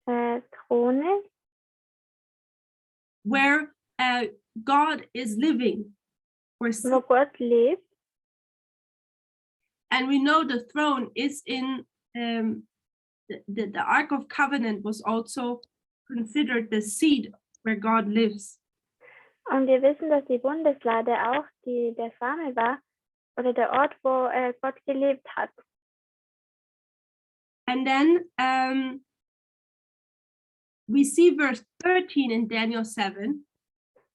Throne, where God is living. Or wo Gott lebt. and we know the throne is in the Ark of Covenant was also considered the seat where God lives. Und wir wissen, dass die Bundeslade auch der Same war oder der Ort, wo Gott gelebt hat. And then we see verse 13 in Daniel 7,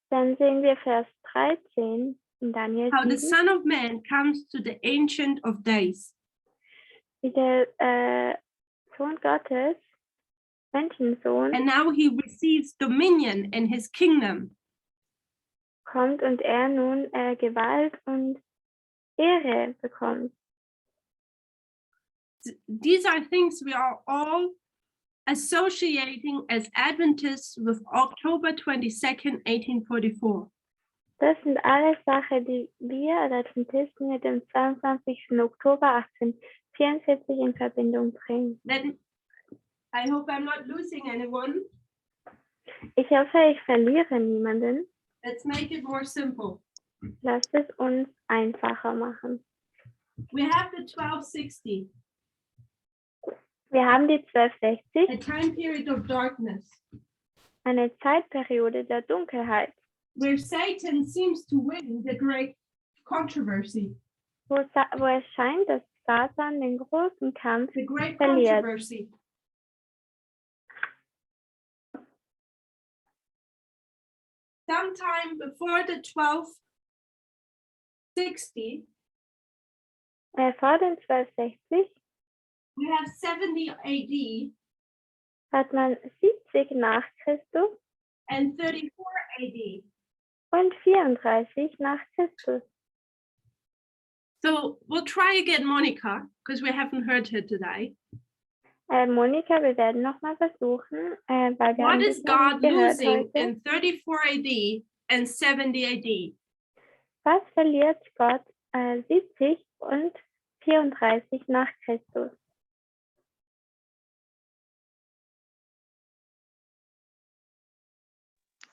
Dann sehen wir Vers 13 in Daniel how the 7, Son of Man comes to the Ancient of Days. wie der Sohn Gottes, Menschensohn, And now he receives dominion in his kingdom. kommt und er nun Gewalt und Ehre bekommt. These are things we are all associating as Adventists with October 22nd, 1844. Das sind alles Sachen, die wir als Adventisten mit dem 22. Oktober 1844 in Verbindung bringen. I hope I'm not losing anyone. Ich hoffe, ich verliere niemanden. Let's make it more simple. Lasst es uns einfacher machen. We have the 1260, Wir haben die a 1260, time period of darkness, eine Zeitperiode der Dunkelheit, where Satan seems to win the great controversy. wo es scheint, dass Satan den großen Kampf The great verliert. controversy. Sometime before the 1260, Vor den 1260 we have 70 AD hat man 70 nach Christus and 34 AD. und 34 nach Christus. So we'll try again, Monica, because we haven't heard her today. Monika, wir werden nochmal versuchen, weil wir What haben is das noch God nicht gehört losing heute. in 34 AD and 70 AD? Was verliert Gott 70 und 34 nach Christus?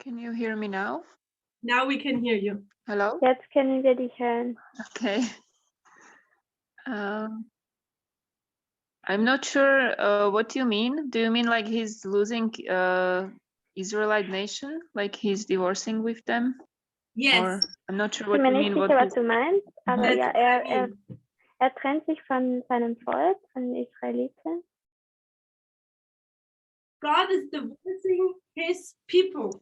Can you hear me now? Now we can hear you. Hello? Jetzt können wir dich hören. Okay. I'm not sure what you mean. Do you mean like he's losing Israelite nation? Like he's divorcing with them? Yes. Or I'm not sure Ich what bin mir you nicht mean. sicher, What was du meinst, aber That's ja, what I mean. er trennt sich von seinem Volk, von den Israeliten. God is divorcing his people.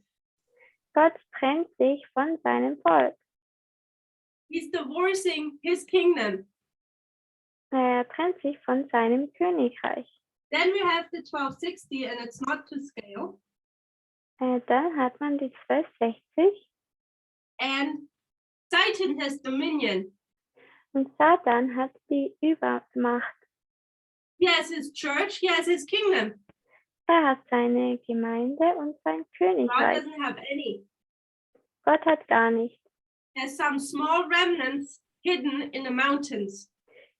Gott trennt sich von seinem Volk. He's divorcing his kingdom. Er trennt sich von seinem Königreich. Then we have the 1260, and it's not to scale. Dann hat man die 1260 And Satan has dominion. und Satan hat die Übermacht. He has his church, he has his kingdom. Er hat seine Gemeinde und sein God Königreich. doesn't have any. Gott hat gar nicht. There's some small remnants hidden in the mountains.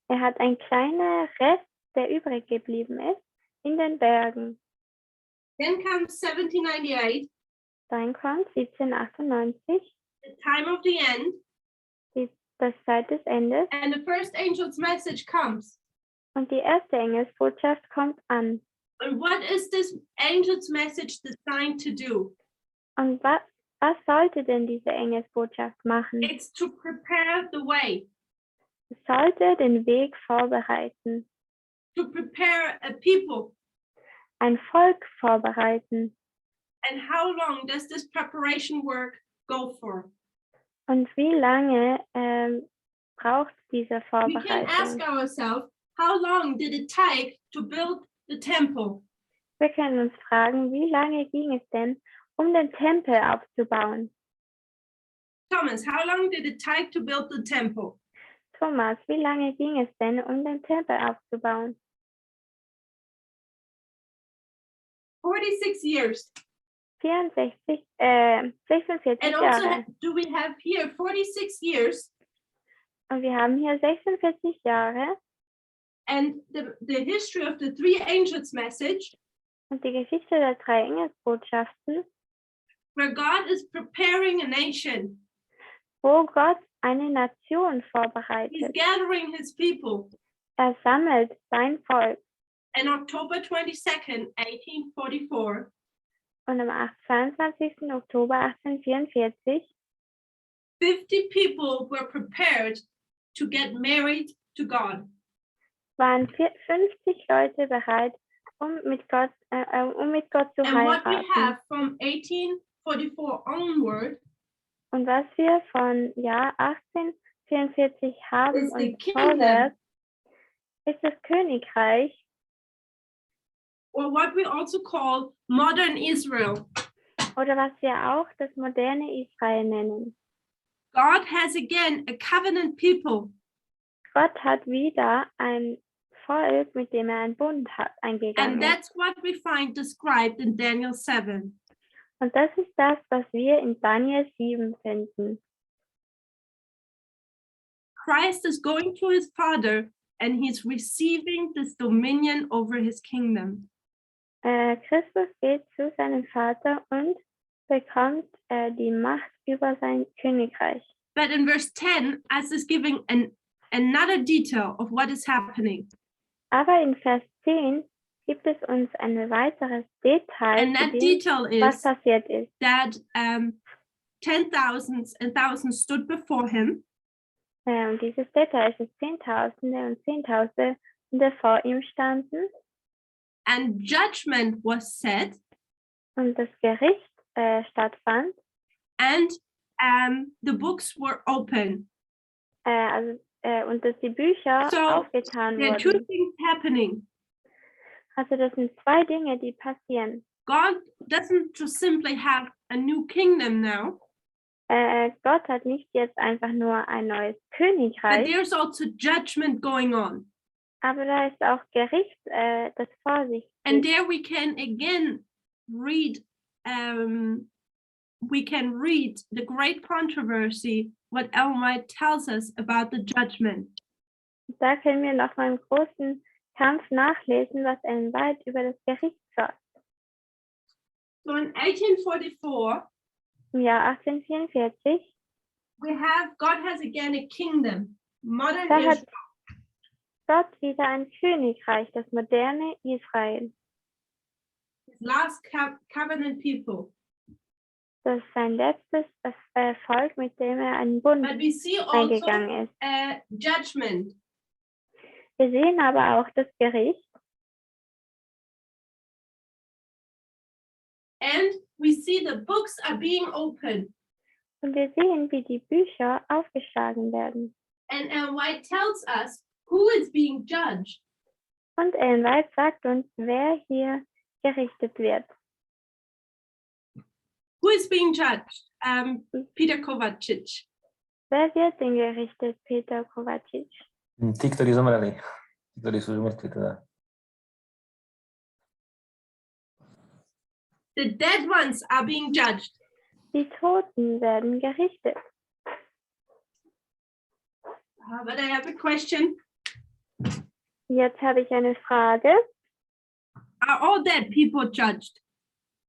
Er hat ein kleiner Rest, der übrig geblieben ist, in den Bergen. Then comes 1798, Dann kommt 1798, the time of the end, das Zeit des Endes, and the first angel's message comes. und die erste Engelsbotschaft kommt an. And what is this angel's message designed to do? Und was sollte denn diese Engelsbotschaft machen? It's to prepare the way, Es sollte den Weg vorbereiten, to prepare a people. ein Volk vorbereiten. And how long does this preparation work go for? Und wie lange braucht diese We can ask Vorbereitung? ourselves, how long did it take to build the temple? Wir können uns fragen, wie lange ging es denn, um den Tempel aufzubauen? Thomas, how long did it take to build the temple? Thomas, wie lange ging es denn, um den Tempel aufzubauen? 46 years. 46 And also, Jahre. do we have here 46 years? Und wir haben hier 46 Jahre. And the history of the three angels message, Und die Geschichte der 3 Engelsbotschaften, where God is preparing a nation. wo Gott eine Nation He's vorbereitet. gathering his people. Sammelt sein Volk. And October 22nd, 1844, Und am 22. Oktober 1844 50 people were prepared to get married to God. waren 50 Leute bereit, um mit Gott zu And what we heiraten. have from 1844 onward Und was wir von Jahr 1844 haben is the und kingdom, vorwärts, ist das Königreich, or what we also call modern Israel. oder was wir auch das moderne Israel nennen. God has again a covenant people. Gott hat wieder ein Volk, mit dem einen Bund And eingegangen ist. that's what we find described in Daniel 7. Und das ist das, was wir in Daniel 7 finden. Christ is going to his Father and he's receiving this dominion over his kingdom. Christus geht zu seinem Vater und bekommt die Macht über sein Königreich. But in verse 10, as is giving another detail of what is happening. Aber in Vers 10 gibt es uns ein weiteres Detail, And zu that dem, detail was is passiert ist. that 10,000s and thousands stood before him. Und dieses Detail ist, dass Zehntausende und Zehntausende vor ihm standen And judgment was set, und das Gericht stattfand. and the books were open. Und dass die Bücher So, aufgetan There are two wurden. things happening. Also das sind 2 Dinge, die passieren. God doesn't just simply have a new kingdom now, Gott hat nicht jetzt einfach nur ein neues but Königreich, there's also judgment going on. aber da ist auch Gericht, das vor sich And geht. there we can again read the great controversy, what Ellen White tells us about the judgment. Da können wir noch mal im großen Kampf nachlesen, was Ellen White über das Gericht sagt. So in 1844, Im Jahr 1844, God has again a kingdom, modern da hat Israel. Gott wieder ein Königreich, das moderne Israel. His last covenant people. Das ist sein letztes Volk, mit dem er einen Bund But we see also eingegangen ist. judgment. Wir sehen aber auch das Gericht And we see the books are being opened. und wir sehen, wie die Bücher aufgeschlagen werden. And Ellen White tells us who is being judged. Und Ellen White sagt uns, wer hier gerichtet wird. Who is being judged? Peter Kovacic. Wer wird denn gerichtet, Peter Kovacic? Tí, ktorí zomreli. Tí, ktorí sú už mŕtvi teda. The dead ones are being judged. Die Toten werden gerichtet. But I have a question. Jetzt habe ich eine Frage. Are all dead people judged?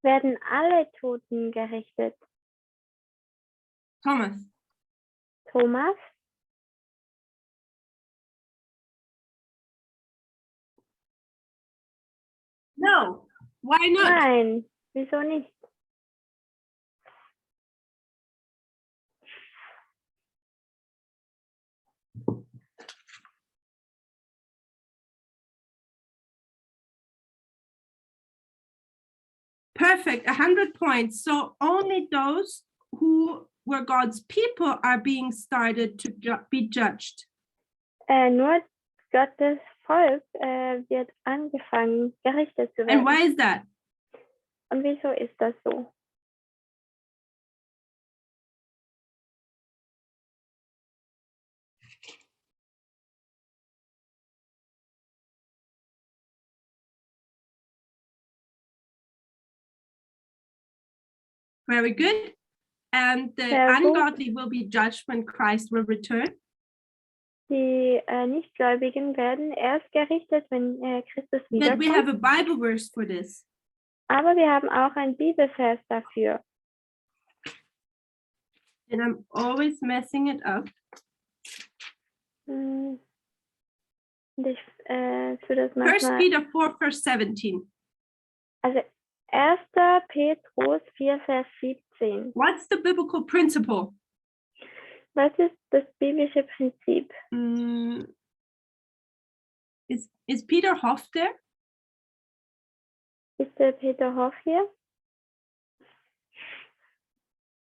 Werden alle Toten gerichtet? Thomas. Thomas? No. Why not? Nein, wieso nicht? Perfect, 100 points. So only those who were God's people are being started to be judged. Nur Gottes Volk wird angefangen, gerichtet zu And werden. why is that? Und wieso ist das so? Very good. And the Sehr gut. ungodly will be judged when Christ will return. Die Nichtgläubigen werden erst gerichtet, wenn Christus But we have wiederkommt. a Bible verse for this. Aber wir haben auch einen Bibelvers dafür. And I'm always messing it up. Und ich tue das 1 manchmal. Peter 4, verse 17. Also 1. Petrus 4, Vers 17. What's the biblical principle? Was ist das biblische Prinzip? Is Peter Hoff there? Ist der Peter Hoff hier?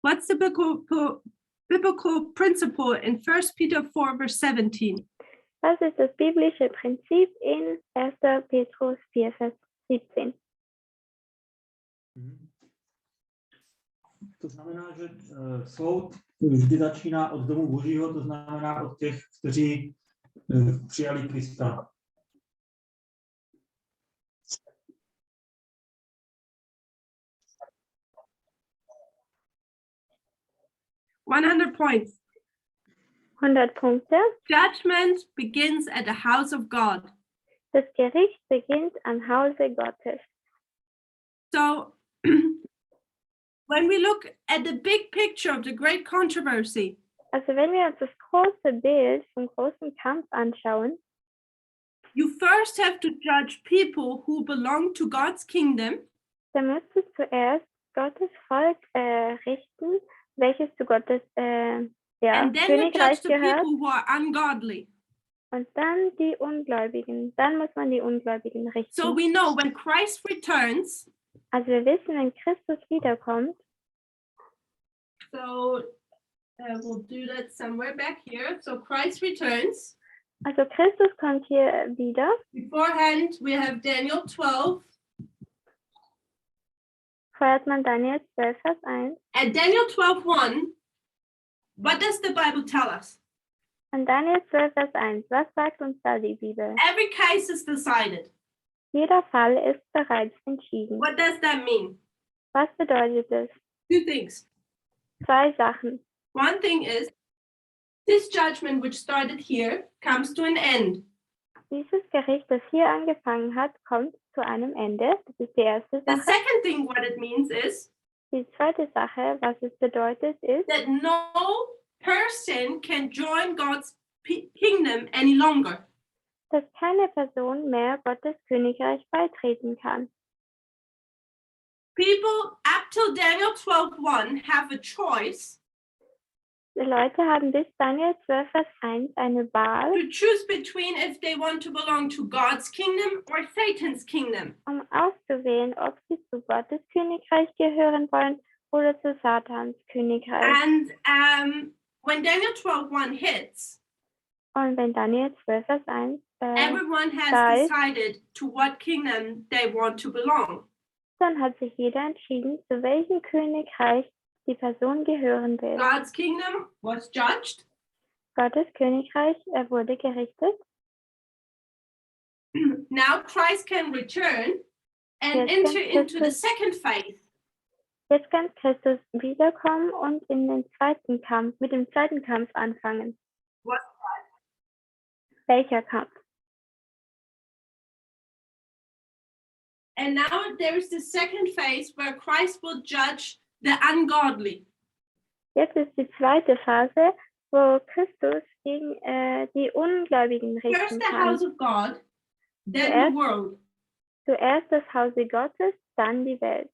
What's the biblical principle in 1 Peter 4, verse 17? Was ist das biblische Prinzip in 1. Petrus 4, Vers 17? To znamená, že soud vždy začíná od domu Božího, to znamená od těch, kteří přijali Krista. $100. 100 Punkte. Judgment begins at the house of God. Das Gericht beginnt am Hause Gottes. So when we look at the big picture of the great controversy, Also wenn wir uns das große Bild vom großen Kampf anschauen, you first have to judge people who belong to God's kingdom, dann musst du zuerst Gottes Volk richten, welches zu Gottes and then you judge Königreich the gehört, people who are ungodly. und dann die Ungläubigen. Dann muss man die Ungläubigen richten. So we know when Christ returns, Also wir wissen, wenn Christus wiederkommt, so we'll do that somewhere back here. So Christ returns. also Christus kommt hier wieder. Beforehand, we have Daniel 12. Vorher hat man Daniel 12, Vers 1. At Daniel 12:1, what does the Bible tell us? Und Daniel 12, Vers 1. Was sagt uns da die Bibel? Every case is decided. Jeder Fall ist bereits entschieden. What does that mean? Was bedeutet es? Two things. 2 Sachen. One thing is, this judgment which started here comes to an end. Dieses Gericht, das hier angefangen hat, kommt zu einem Ende. Das ist die erste The Sache. second thing, what it means is Die zweite Sache, was es bedeutet, ist, that no person can join God's kingdom any longer. dass keine Person mehr Gottes Königreich beitreten kann. People up till Daniel 12:1 have a choice Die Leute haben bis Daniel 12, Vers 1 eine Wahl, to choose between if they want to belong to God's kingdom or Satan's kingdom. um auszuwählen, ob sie zu Gottes Königreich gehören wollen oder zu Satans Königreich. And when Daniel 12:1 hits, Und wenn Daniel 12, Vers 1 everyone has Guys. decided to what kingdom they want to belong. dann hat sich jeder entschieden, zu welchem Königreich die Person gehören will. God's kingdom was judged. Gottes Königreich wurde gerichtet. Now Christ can return and Yes, enter yes, into the yes. second phase. Jetzt kann Christus wiederkommen und in den zweiten Kampf, mit dem zweiten Kampf anfangen. What? Welcher Kampf? And now there is the second phase where Christ will judge the ungodly. Jetzt ist die zweite Phase, wo Christus gegen die Ungläubigen First richten the kann. house of God, then Zuerst- the world. Zuerst das Hause Gottes, dann die Welt.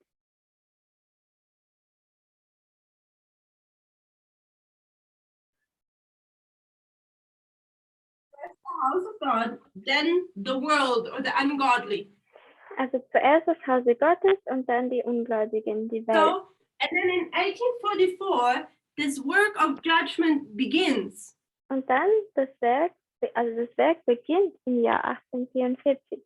The house of God, then the world or the ungodly. Also zuerst das Hause Gottes und dann die Ungläubigen, die Welt. So, and then in 1844, this work of judgment begins. Und dann das Werk beginnt im Jahr 1844.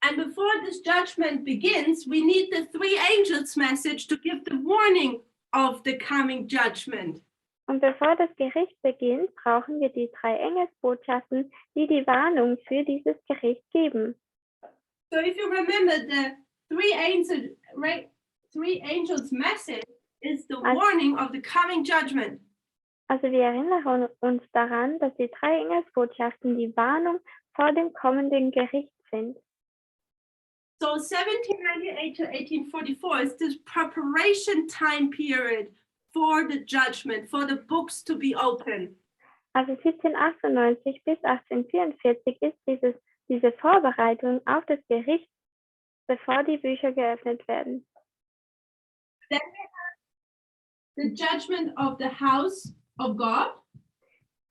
And before this judgment begins, we need the three angels' message to give the warning of the coming judgment. Und bevor das Gericht beginnt, brauchen wir die 3 Engelsbotschaften, die die Warnung für dieses Gericht geben. So if you remember the three angels, right? three angels' message is the warning of the coming judgment. Also wir erinnern uns daran, dass die drei Engelsbotschaften die Warnung vor dem kommenden Gericht sind. So 1798 to 1844 is this preparation time period for the judgment, for the books to be opened. Also 1798 bis 1844 ist diese Vorbereitung auf das Gericht, bevor die Bücher geöffnet werden. Then we have the judgment of the house of God.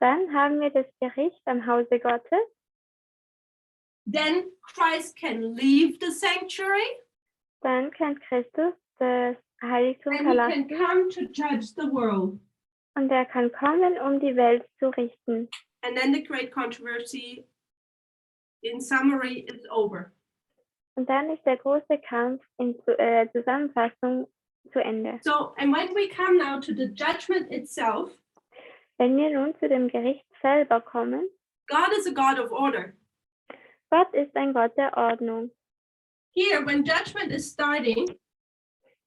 Dann haben wir das Gericht am Hause Gottes. Then Christ can leave the sanctuary Dann kann Christus das Heiligtum and he can verlassen come to judge the world. und er kann kommen, um die Welt zu richten. And then the great controversy, in summary, is over. Und dann ist der große Kampf in Zusammenfassung zu Ende. So, and when we come now to the judgment itself, Wenn wir nun zu dem Gericht selber kommen, God is a God of order. Gott ist ein Gott der Ordnung. Here, when judgment is starting,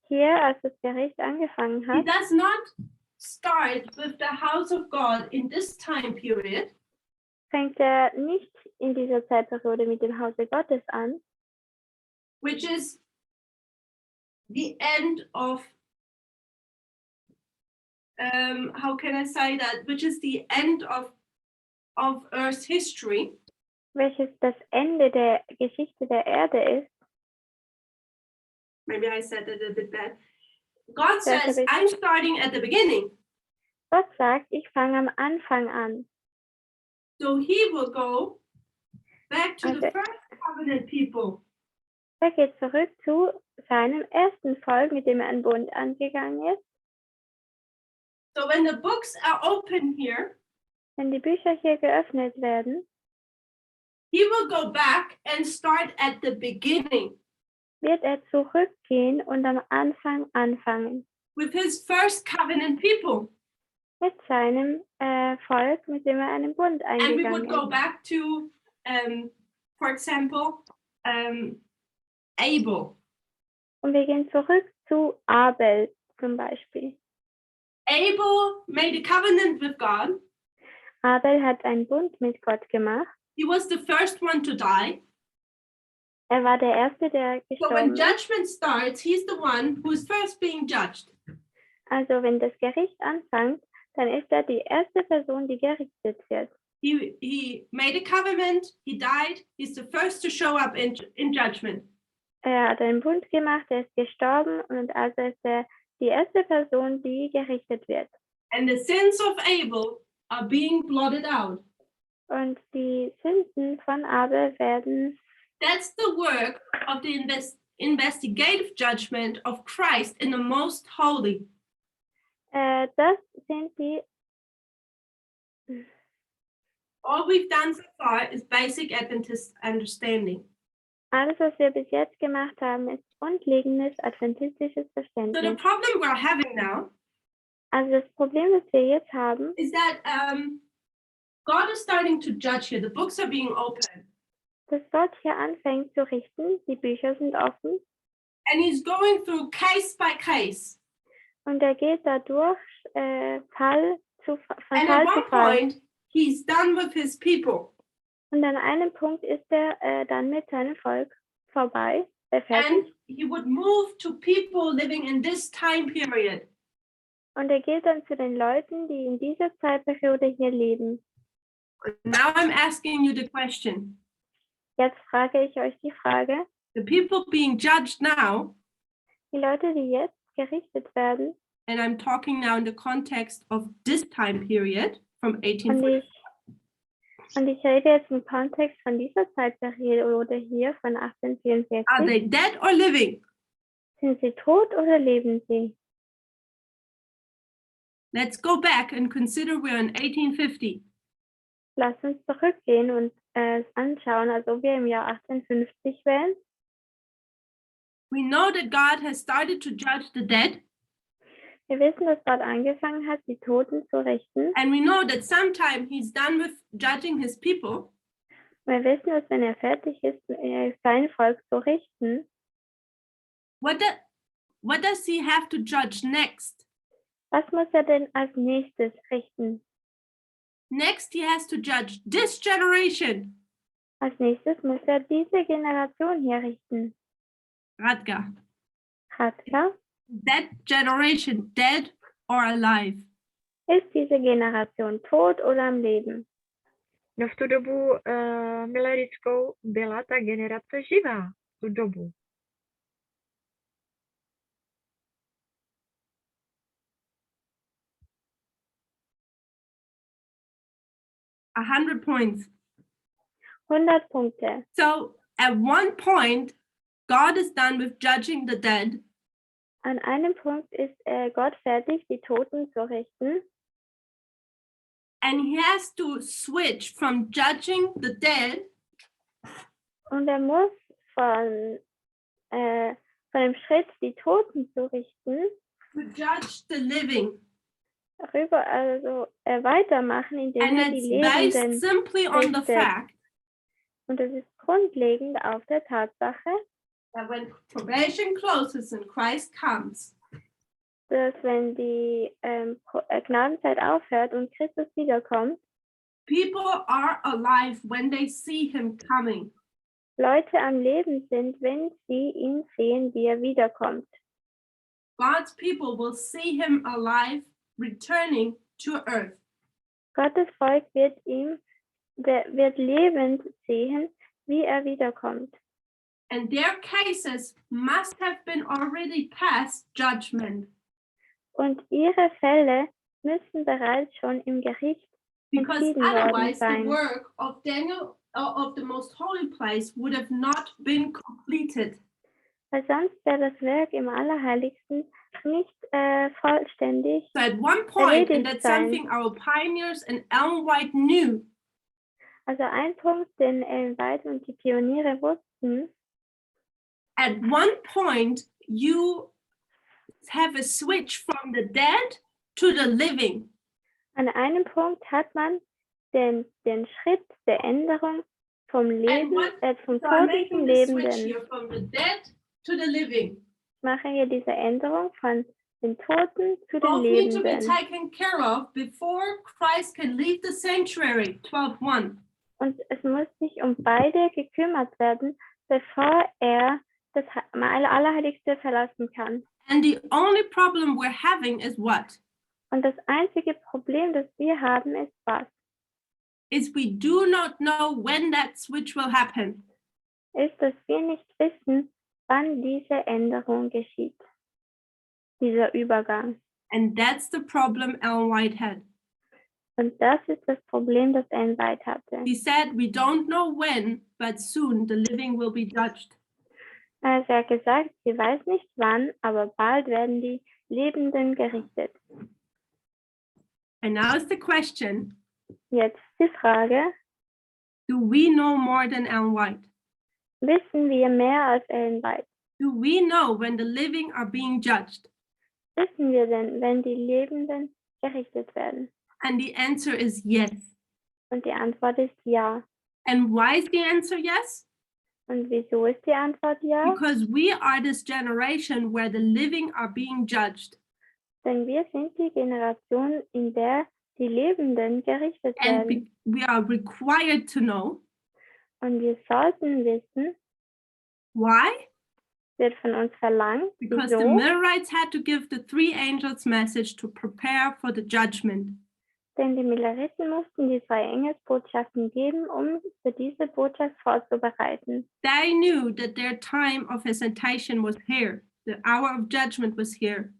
Hier, als das Gericht angefangen he hat, does not start with the house of God in this time period, fängt er nicht in dieser Zeitperiode mit dem Hause Gottes an, which is the end of, how can I say that, which is the end of Earth's history, welches das Ende der Geschichte der Erde ist. maybe I said it a bit bad. God That's a says, bit- I'm starting at the beginning. Gott sagt, ich fange am Anfang an. So he will go back to the Okay. first covenant people. Er geht zurück zu seinem ersten Volk, mit dem er einen Bund angegangen ist. So when the books are open here, Wenn die Bücher hier geöffnet werden, he will go back and start at the beginning wird er zurückgehen und am Anfang anfangen. with his first covenant people. Mit seinem Volk, mit dem er einen Bund And we would eingegangen go ist. back to, for example, Abel. Und wir gehen zurück zu Abel zum Beispiel. Abel made a covenant with God. Abel hat einen Bund mit Gott gemacht. He was the first one to die. Er war der Erste, der So when gestorben ist. judgment starts, he's the one who is first being judged. Also wenn das Gericht anfängt, dann ist er die erste Person, die gerichtet wird. He made a covenant, he died, he's the first to show up in judgment. Er hat einen Bund gemacht, er ist gestorben und also ist er die erste Person, die gerichtet wird. And the sins of Abel are being blotted out. Und die Sünden von Abel werden, That's the work of the investigative judgment of Christ in the most holy. das sind die, All we've done so far is basic Adventist understanding. alles, was wir bis jetzt gemacht haben, ist grundlegendes adventistisches So the Verständnis. problem we're having now Also das Problem, das wir jetzt haben, is that God is starting to judge here. The books are being opened. dass Gott hier anfängt zu richten, die Bücher sind offen And he's going through case by case. und er geht dadurch von And Fall at zu one Fall. point, he's done with his people. Und an einem Punkt ist er dann mit seinem Volk vorbei, fertig. And he would move to people living in this time period. Und er geht dann zu den Leuten, die in dieser Zeitperiode hier leben. Now I'm asking you the question. Jetzt frage ich euch die Frage, The people being judged now, die Leute, die jetzt gerichtet werden, and I'm talking now in the context of this time period from und 1840. ich rede jetzt im Kontext von dieser Zeitperiode hier von Are 1844. they dead or living? Sind sie tot oder leben sie? Let's go back and consider we're in 1850. Lass uns zurückgehen und es anschauen, als ob wir im Jahr 1850 wären. We know that God has started to judge the dead, Wir wissen, dass Gott angefangen hat, die Toten zu richten. and we know that sometime he's done with judging his people. Wir wissen, dass wenn er fertig ist, sein Volk zu richten, What what does he have to judge next? Was muss er denn als nächstes richten? Next, he has to judge this generation. Als nächstes muss er diese Generation hier richten. Radka, Radka, that generation dead or alive? ist diese Generation tot oder am Leben? No v tu dobu milerickou byla ta generace živá. V tu dobu. A 100 points. 100 Punkte. So at one point, God is done with judging the dead. An einem Punkt ist Gott fertig, die Toten zu richten. And he has to switch from judging the dead Und er muss von dem Schritt, die Toten zu richten, to judge the living. weitermachen, indem And er die it's based Lebenden simply on the richtet. fact Und das ist grundlegend auf der Tatsache, that when probation closes and Christ comes, dass wenn die Gnadenzeit aufhört und Christus wiederkommt, people are alive when they see him coming. Leute am Leben sind, wenn sie ihn sehen, wie er wiederkommt. God's people will see him alive, returning to earth. Gottes Volk wird lebend sehen, wie er wiederkommt. And their cases must have been already past judgment, Und ihre Fälle müssen bereits schon im Gericht because entschieden worden otherwise the sein. work of Daniel of the most holy place would have not been completed. Weil sonst wäre das Werk im Allerheiligsten nicht vollständig. So at one point, and Erledigt that's sein. something our pioneers and Ellen White knew, Also ein Punkt, den Ellen White und die Pioniere wussten, at one point you have a switch from the dead to the living. an einem Punkt hat man den Schritt der Änderung vom Leben, vom So I'm Toten zum making the switch Lebenden. here from the dead to the living. Ich mache hier diese Änderung von den Toten zu den Both need to be Lebenden. taken care of before Christ can leave the sanctuary, 12:1. Und es muss sich um beide gekümmert werden, bevor er das Allerheiligste verlassen kann. And the only problem we're having is what? Und das einzige Problem, das wir haben, ist was? Is we do not know when that switch will happen. Ist, dass wir nicht wissen, wann diese Änderung geschieht. Dieser Übergang. And that's the problem Ellen White had. Und das ist das Problem, das Ellen White hatte. He said, we don't know when, but soon the living will be judged. Er hat gesagt, sie weiß nicht wann, aber bald werden die Lebenden gerichtet. And now is the question, Jetzt die Frage, do we know more than Ellen White? wissen wir mehr als Ellen White? Do we know when the living are being judged? Wissen wir denn, wenn die Lebenden gerichtet werden? And the answer is yes. Und die Antwort ist ja. And why is the answer yes? Und wieso ist die Antwort ja? Because we are this generation where the living are being judged. Denn wir sind die Generation, in der die Lebenden gerichtet And werden. we are required to know Und wir sollten wissen, why? wird von uns verlangt, Because the wieso? Millerites had to give the three angels message to prepare for the judgment. Denn die Milleriten mussten die 3 Engelsbotschaften geben, um für diese Botschaft vorzubereiten. They knew that their time of visitation was here. The hour of judgment was here.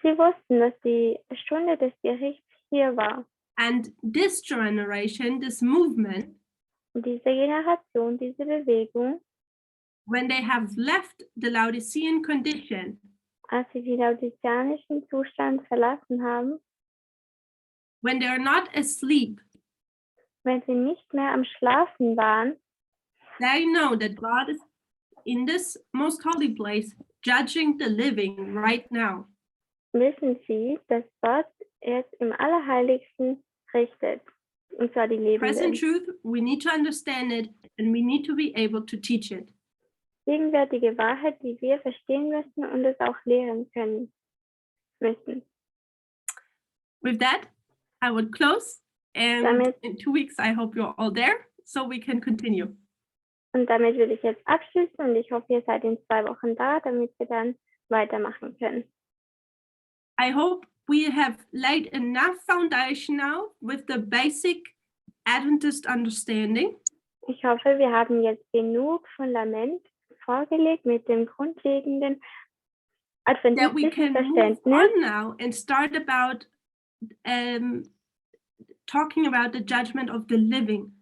Sie wussten, dass die Stunde des Gerichts hier war. And this generation, this movement, Und diese Generation, diese Bewegung, when they have left the Laodicean condition, als sie den laodiceanischen Zustand verlassen haben, when they are not asleep, wenn sie nicht mehr am Schlafen waren, they know that God is in this most holy place judging the living right now. wissen sie, dass Gott jetzt im Allerheiligsten richtet. Und zwar die Present Lebenden. truth, we need to understand it and we need to be able to teach it. gegenwärtige Wahrheit, die wir verstehen müssen und es auch lehren können müssen. With that, I would close, and Damit- in 2 weeks, I hope you're all there, so we can continue. Und damit würde ich jetzt abschließen und ich hoffe, ihr seid in 2 Wochen da, damit wir dann weitermachen können. I hope we have laid enough foundation now with the basic Adventist understanding Ich hoffe, wir haben jetzt genug Fundament vorgelegt mit dem grundlegenden that we adventistischen can move Verständnis, on now and start about talking about the judgment of the living.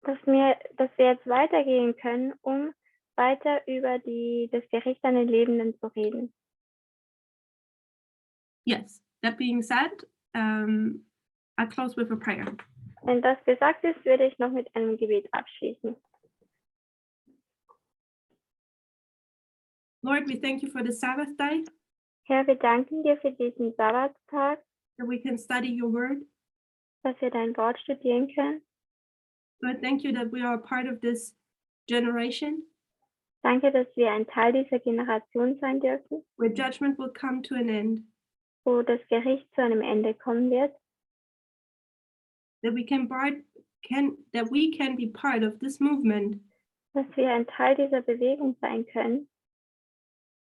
dass wir jetzt weitergehen können, um weiter über das Gericht an den Lebenden zu reden. Yes, that being said, I'll close with a prayer. Wenn das gesagt ist, würde ich noch mit einem Gebet abschließen. Lord, we thank you for the Sabbath day, Herr, wir danken dir für diesen Sabbatstag, that we can study your word. dass wir dein Wort studieren können. Lord, thank you that we are a part of this generation Danke, dass wir ein Teil dieser Generation sein dürfen, where judgment will come to an end, wo das Gericht zu einem Ende kommen wird, that we can be part of this movement dass wir ein Teil dieser Bewegung sein können,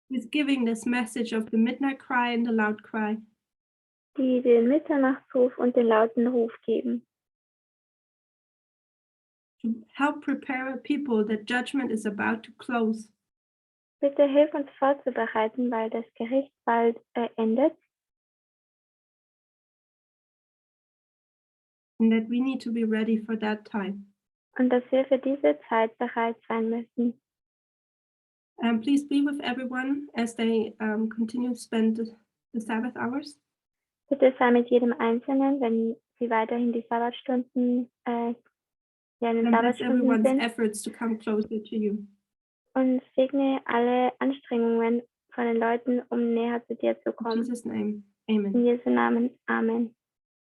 with giving this message of the midnight cry and the loud cry, die den Mitternachtsruf und den lauten Ruf geben, to help prepare a people that judgment is about to close, Bitte hilf uns vorzubereiten, weil das Gericht bald endet and that we need to be ready for that time. und dass wir für diese Zeit bereit sein müssen. Please be with everyone as they continue to spend the Sabbath hours. Bitte sei mit jedem Einzelnen, wenn sie weiterhin die Sabbatstunden, in den And bless Sabbatstunden everyone's sind, efforts to come closer to you. und segne alle Anstrengungen von den Leuten, um näher zu dir zu In kommen. Jesus' name, In amen. Jesu Namen. Amen.